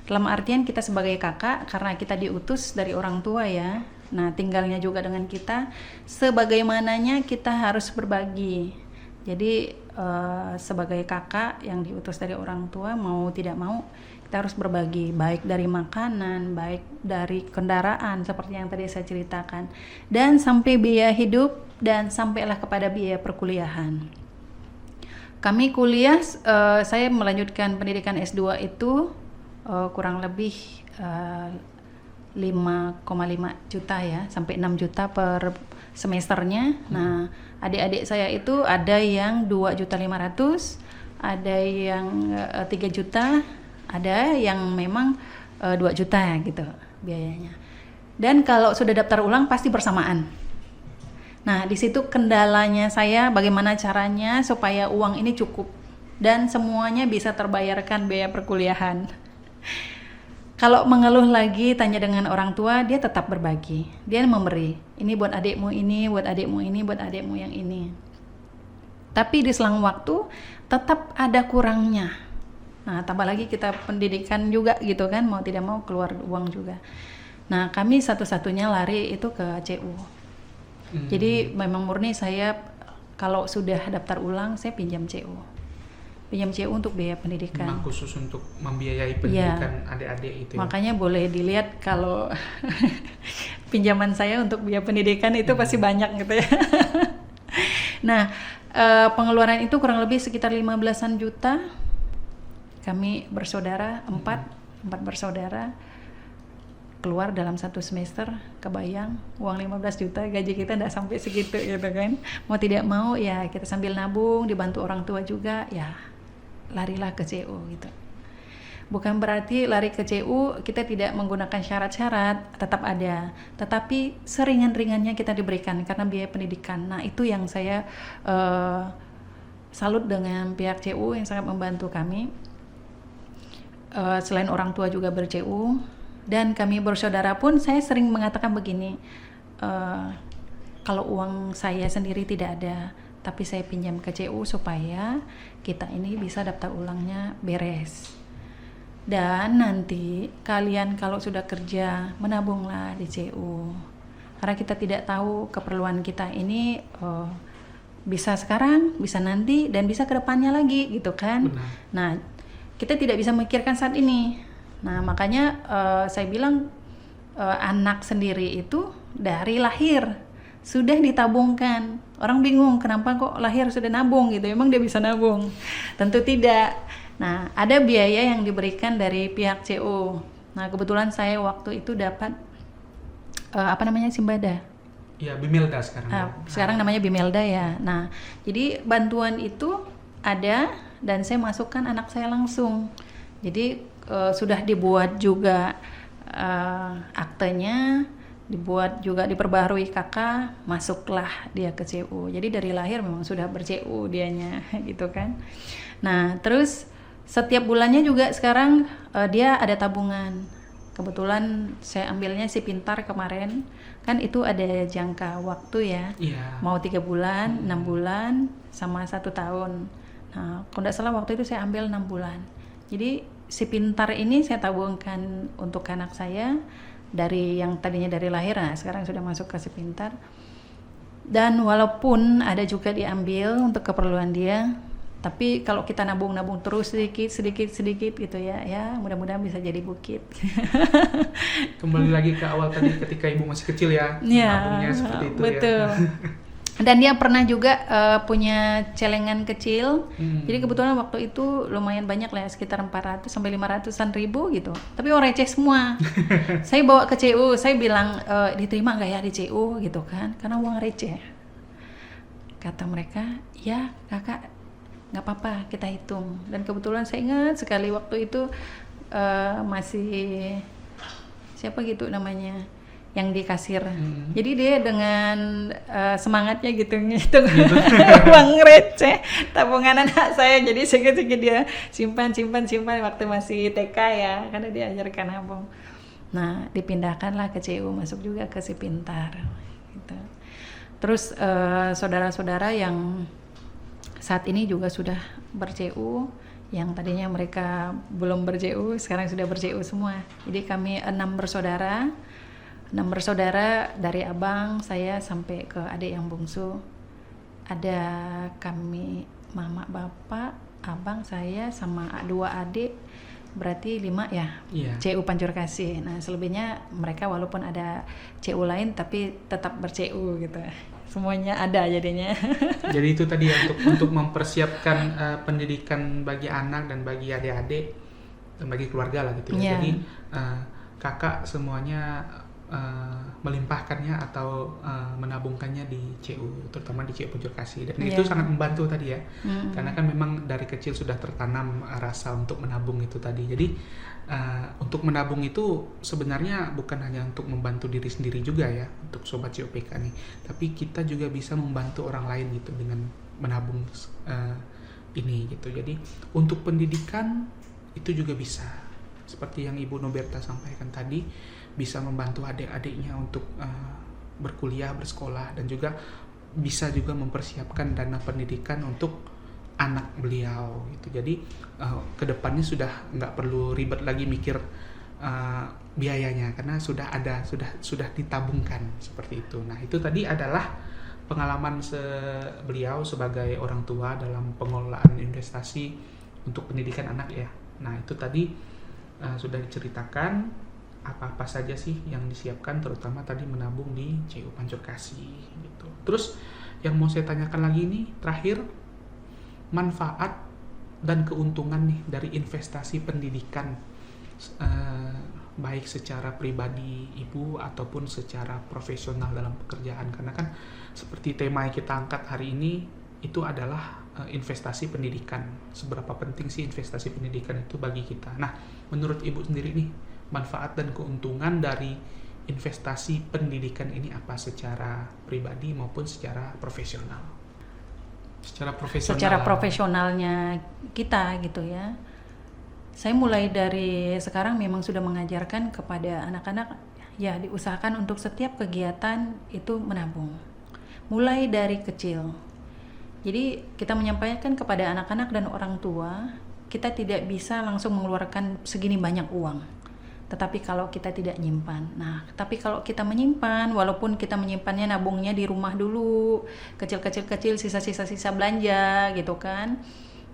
dalam artian kita sebagai kakak karena kita diutus dari orang tua ya. Nah, tinggalnya juga dengan kita, sebagaimananya kita harus berbagi. Jadi sebagai kakak yang diutus dari orang tua, mau tidak mau kita harus berbagi, baik dari makanan, baik dari kendaraan seperti yang tadi saya ceritakan, dan sampai biaya hidup, dan sampailah kepada biaya perkuliahan. Kami kuliah, saya melanjutkan pendidikan S2 itu kurang lebih 5,5 juta ya, sampai 6 juta per semesternya. Nah, adik-adik saya itu ada yang 2.500.000, ada yang 3 juta, ada yang memang 2 juta gitu biayanya. Dan kalau sudah daftar ulang pasti bersamaan. Nah, di situ kendalanya saya bagaimana caranya supaya uang ini cukup dan semuanya bisa terbayarkan biaya perkuliahan. Kalau mengeluh lagi, tanya dengan orang tua, dia tetap berbagi. Dia memberi. Ini buat adikmu ini, buat adikmu ini, buat adikmu yang ini. Tapi di selang waktu tetap ada kurangnya. Nah, tambah lagi kita pendidikan juga gitu kan, mau tidak mau keluar uang juga. Nah, kami satu-satunya lari itu ke CU. Jadi memang murni saya kalau sudah daftar ulang, saya pinjam CU. Pinjam CU untuk biaya pendidikan. Memang khusus untuk membiayai pendidikan adik-adik itu ya? Makanya boleh dilihat kalau pinjaman saya untuk biaya pendidikan itu pasti banyak gitu ya. Nah, pengeluaran itu kurang lebih sekitar 15-an juta. Kami bersaudara, 4 bersaudara, keluar dalam 1 semester, kebayang uang 15 juta, gaji kita tidak sampai segitu gitu kan. Mau tidak mau ya kita sambil nabung, dibantu orang tua juga, ya larilah ke CU gitu. Bukan berarti lari ke CU kita tidak menggunakan syarat-syarat, tetap ada. Tetapi seringan-ringannya kita diberikan karena biaya pendidikan. Nah, itu yang saya salut dengan pihak CU yang sangat membantu kami. Selain orang tua juga ber-CU, dan kami bersaudara pun saya sering mengatakan begini, kalau uang saya sendiri tidak ada, tapi saya pinjam ke CU supaya kita ini bisa daftar ulangnya beres. Dan nanti kalian kalau sudah kerja, menabunglah di CU, karena kita tidak tahu keperluan kita ini bisa sekarang, bisa nanti, dan bisa kedepannya lagi gitu kan. Benar. Nah, kita tidak bisa memikirkan saat ini. Nah, makanya saya bilang anak sendiri itu dari lahir sudah ditabungkan. Orang bingung kenapa kok lahir sudah nabung gitu. Emang dia bisa nabung? Tentu tidak. Nah, ada biaya yang diberikan dari pihak CU. Nah, kebetulan saya waktu itu dapat Simbada. Ya, Bimelda sekarang. Sekarang namanya Bimelda ya. Nah, jadi bantuan itu ada dan saya masukkan anak saya langsung. Jadi sudah dibuat juga aktenya, dibuat juga diperbarui kakak, masuklah dia ke CU. Jadi dari lahir memang sudah ber-CU dianya gitu kan. Nah, terus setiap bulannya juga sekarang dia ada tabungan. Kebetulan saya ambilnya si Pintar kemarin, kan itu ada jangka waktu ya. Iya. Mau 3 bulan, 6 bulan, sama 1 tahun. Nah, kalau tidak salah waktu itu saya ambil 6 bulan. Jadi si Pintar ini saya tabungkan untuk anak saya dari yang tadinya dari lahir, nah sekarang sudah masuk ke si Pintar. Dan walaupun ada juga diambil untuk keperluan dia, tapi kalau kita nabung-nabung terus sedikit gitu ya mudah-mudahan bisa jadi bukit. Kembali lagi ke awal tadi ketika ibu masih kecil ya, nabungnya seperti itu betul. ya. Dan dia pernah juga punya celengan kecil. Jadi kebetulan waktu itu lumayan banyak lah, sekitar 400 sampai 500-an ribu gitu. Tapi orang receh semua. Saya bawa ke CU, saya bilang diterima nggak ya di CU gitu kan, karena uang receh. Kata mereka, ya kakak nggak apa-apa, kita hitung. Dan kebetulan saya ingat sekali waktu itu masih siapa gitu namanya yang di kasir. Jadi dia dengan semangatnya gitu ngitung uang receh tabungan anak saya. Jadi sedikit-sedikit dia simpan waktu masih TK ya, karena dia ajarkan nabung. Nah, dipindahkanlah ke CU, masuk juga ke Si Pintar gitu. Terus saudara-saudara yang saat ini juga sudah ber-CU, yang tadinya mereka belum ber-CU sekarang sudah ber-CU semua. Jadi kami 6 bersaudara dari abang saya sampai ke adik yang bungsu. Ada kami mama bapak, abang saya sama 2 adik, berarti 5 ya. CU Pancur Kasih. Nah selebihnya mereka walaupun ada CU lain tapi tetap ber-CU gitu. Semuanya ada jadinya. Jadi itu tadi ya, untuk mempersiapkan pendidikan bagi anak dan bagi adik-adik dan bagi keluarga lah gitu ya. Jadi kakak semuanya melimpahkannya atau menabungkannya di CU, terutama di CU Pancur Kasih, dan itu sangat membantu tadi ya, karena kan memang dari kecil sudah tertanam rasa untuk menabung itu tadi. Jadi untuk menabung itu sebenarnya bukan hanya untuk membantu diri sendiri juga ya, untuk sobat COPK nih, tapi kita juga bisa membantu orang lain gitu dengan menabung ini gitu. Jadi untuk pendidikan itu juga bisa, seperti yang Ibu Noberta sampaikan tadi, bisa membantu adik-adiknya untuk berkuliah, bersekolah, dan juga bisa juga mempersiapkan dana pendidikan untuk anak beliau gitu. Jadi kedepannya sudah nggak perlu ribet lagi mikir biayanya, karena sudah ada, sudah ditabungkan seperti itu. Nah itu tadi adalah pengalaman beliau sebagai orang tua dalam pengelolaan investasi untuk pendidikan anak ya. Nah itu tadi sudah diceritakan apa-apa saja sih yang disiapkan, terutama tadi menabung di CU Pancur Kasih gitu. Terus yang mau saya tanyakan lagi nih terakhir, manfaat dan keuntungan nih dari investasi pendidikan, baik secara pribadi Ibu ataupun secara profesional dalam pekerjaan, karena kan seperti tema yang kita angkat hari ini itu adalah investasi pendidikan. Seberapa penting sih investasi pendidikan itu bagi kita? Nah menurut Ibu sendiri nih, manfaat dan keuntungan dari investasi pendidikan ini apa secara pribadi maupun secara profesional? Secara profesionalnya kita gitu ya. Saya mulai dari sekarang memang sudah mengajarkan kepada anak-anak ya, diusahakan untuk setiap kegiatan itu menabung. Mulai dari kecil. Jadi kita menyampaikan kepada anak-anak dan orang tua, kita tidak bisa langsung mengeluarkan segini banyak uang. Tetapi kalau kita tidak nyimpan, nah tapi kalau kita menyimpan, walaupun kita menyimpannya nabungnya di rumah dulu, kecil-kecil sisa-sisa belanja gitu kan,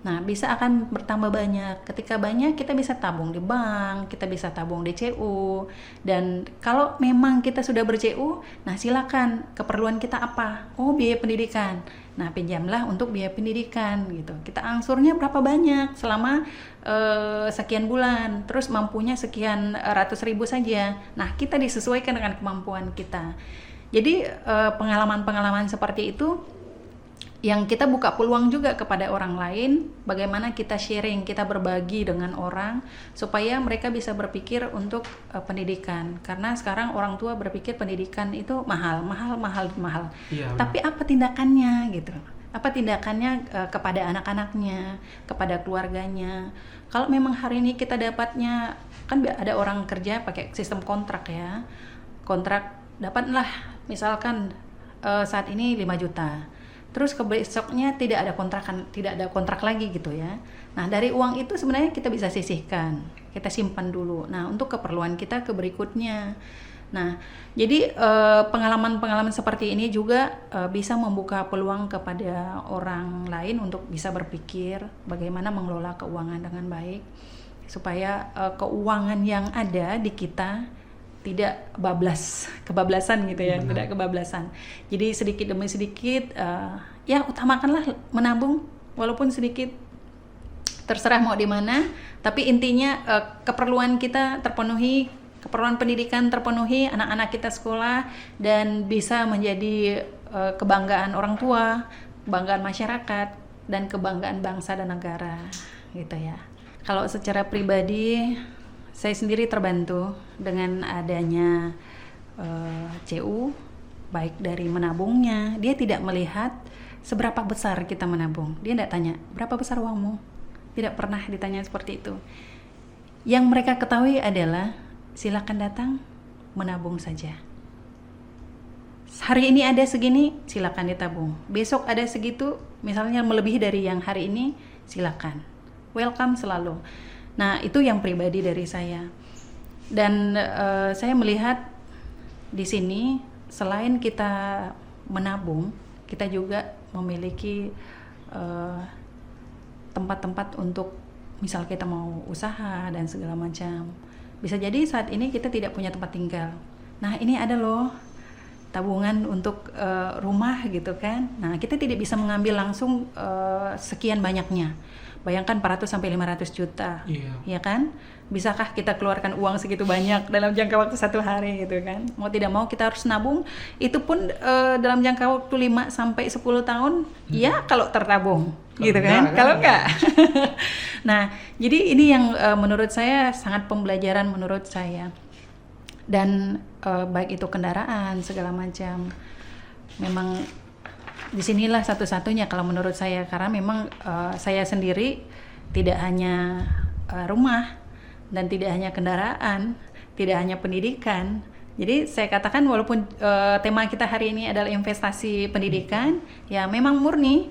nah bisa akan bertambah banyak. Ketika banyak kita bisa tabung di bank, kita bisa tabung di CU, dan kalau memang kita sudah ber-CU, nah silakan, keperluan kita apa? Oh biaya pendidikan. Nah pinjamlah untuk biaya pendidikan gitu. Kita angsurnya berapa banyak selama sekian bulan, terus mampunya sekian ratus ribu saja. Nah kita disesuaikan dengan kemampuan kita. Jadi pengalaman-pengalaman seperti itu yang kita buka peluang juga kepada orang lain, bagaimana kita sharing, kita berbagi dengan orang supaya mereka bisa berpikir untuk pendidikan. Karena sekarang orang tua berpikir pendidikan itu mahal. Iya, tapi apa tindakannya gitu? Apa tindakannya kepada anak-anaknya, kepada keluarganya? Kalau memang hari ini kita dapatnya, kan ada orang kerja pakai sistem kontrak ya. Kontrak dapatlah misalkan saat ini 5 juta. Terus ke besoknya tidak ada kontrak lagi gitu ya. Nah dari uang itu sebenarnya kita bisa sisihkan, kita simpan dulu. Nah untuk keperluan kita ke berikutnya. Nah jadi pengalaman-pengalaman seperti ini juga bisa membuka peluang kepada orang lain untuk bisa berpikir bagaimana mengelola keuangan dengan baik, supaya keuangan yang ada di kita tidak kebablasan gitu ya, tidak kebablasan. Jadi sedikit demi sedikit ya utamakanlah menabung walaupun sedikit, terserah mau di mana, tapi intinya keperluan kita terpenuhi, keperluan pendidikan terpenuhi, anak-anak kita sekolah dan bisa menjadi kebanggaan orang tua, kebanggaan masyarakat dan kebanggaan bangsa dan negara gitu ya. Kalau secara pribadi saya sendiri terbantu dengan adanya CU, baik dari menabungnya. Dia tidak melihat seberapa besar kita menabung. Dia tidak tanya, berapa besar uangmu? Tidak pernah ditanya seperti itu. Yang mereka ketahui adalah, silakan datang, menabung saja. Hari ini ada segini, silakan ditabung. Besok ada segitu, misalnya melebihi dari yang hari ini, silakan. Welcome selalu. Nah, itu yang pribadi dari saya. Dan saya melihat di sini selain kita menabung, kita juga memiliki tempat-tempat untuk misal kita mau usaha dan segala macam. Bisa jadi saat ini kita tidak punya tempat tinggal. Nah, ini ada loh tabungan untuk rumah gitu kan. Nah, kita tidak bisa mengambil langsung sekian banyaknya. Bayangkan 400 sampai 500 juta, ya kan? Bisakah kita keluarkan uang segitu banyak dalam jangka waktu 1 hari gitu kan? Mau tidak mau kita harus nabung, itu pun dalam jangka waktu 5 sampai 10 tahun, ya kalau tertabung, gitu kan? Kalau enggak. Nah, jadi ini yang menurut saya sangat pembelajaran menurut saya. Dan baik itu kendaraan segala macam, memang disinilah satu-satunya kalau menurut saya, karena memang saya sendiri tidak hanya rumah dan tidak hanya kendaraan, tidak hanya pendidikan. Jadi saya katakan walaupun tema kita hari ini adalah investasi pendidikan, ya memang murni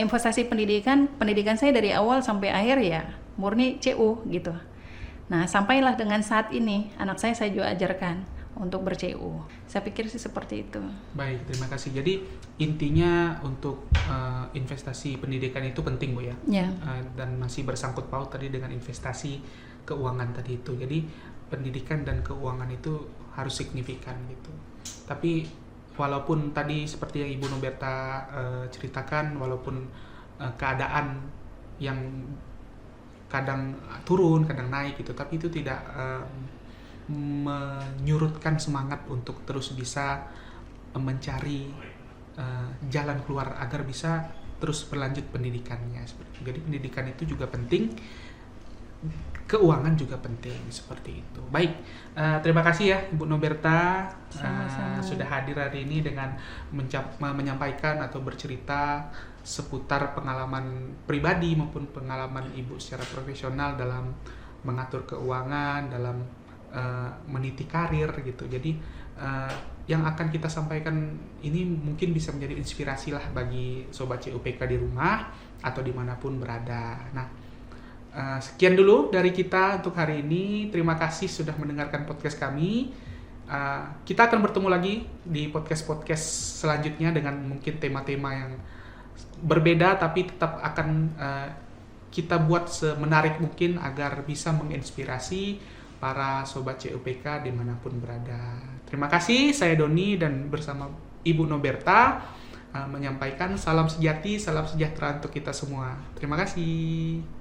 investasi pendidikan saya dari awal sampai akhir ya murni CU gitu. Nah, sampailah dengan saat ini anak saya juga ajarkan untuk ber-CU. Saya pikir sih seperti itu. Baik, terima kasih. Jadi intinya untuk investasi pendidikan itu penting, Bu ya. Ya. Dan masih bersangkut paut tadi dengan investasi keuangan tadi itu. Jadi pendidikan dan keuangan itu harus signifikan gitu. Tapi walaupun tadi seperti yang Ibu Noberta ceritakan, walaupun keadaan yang kadang turun, kadang naik gitu, tapi itu tidak menyurutkan semangat untuk terus bisa mencari jalan keluar agar bisa terus berlanjut pendidikannya. Jadi pendidikan itu juga penting, keuangan juga penting, seperti itu. Baik, terima kasih ya Ibu Noberta sudah hadir hari ini dengan menyampaikan atau bercerita seputar pengalaman pribadi maupun pengalaman Ibu secara profesional dalam mengatur keuangan, dalam meniti karir gitu. Jadi yang akan kita sampaikan ini mungkin bisa menjadi inspirasi lah bagi Sobat CUPK di rumah atau dimanapun berada. Nah, sekian dulu dari kita untuk hari ini. Terima kasih sudah mendengarkan podcast kami. Kita akan bertemu lagi di podcast-podcast selanjutnya dengan mungkin tema-tema yang berbeda, tapi tetap akan kita buat semenarik mungkin agar bisa menginspirasi para Sobat CUPK dimanapun berada. Terima kasih, saya Doni dan bersama Ibu Noberta menyampaikan salam sejati, salam sejahtera untuk kita semua. Terima kasih.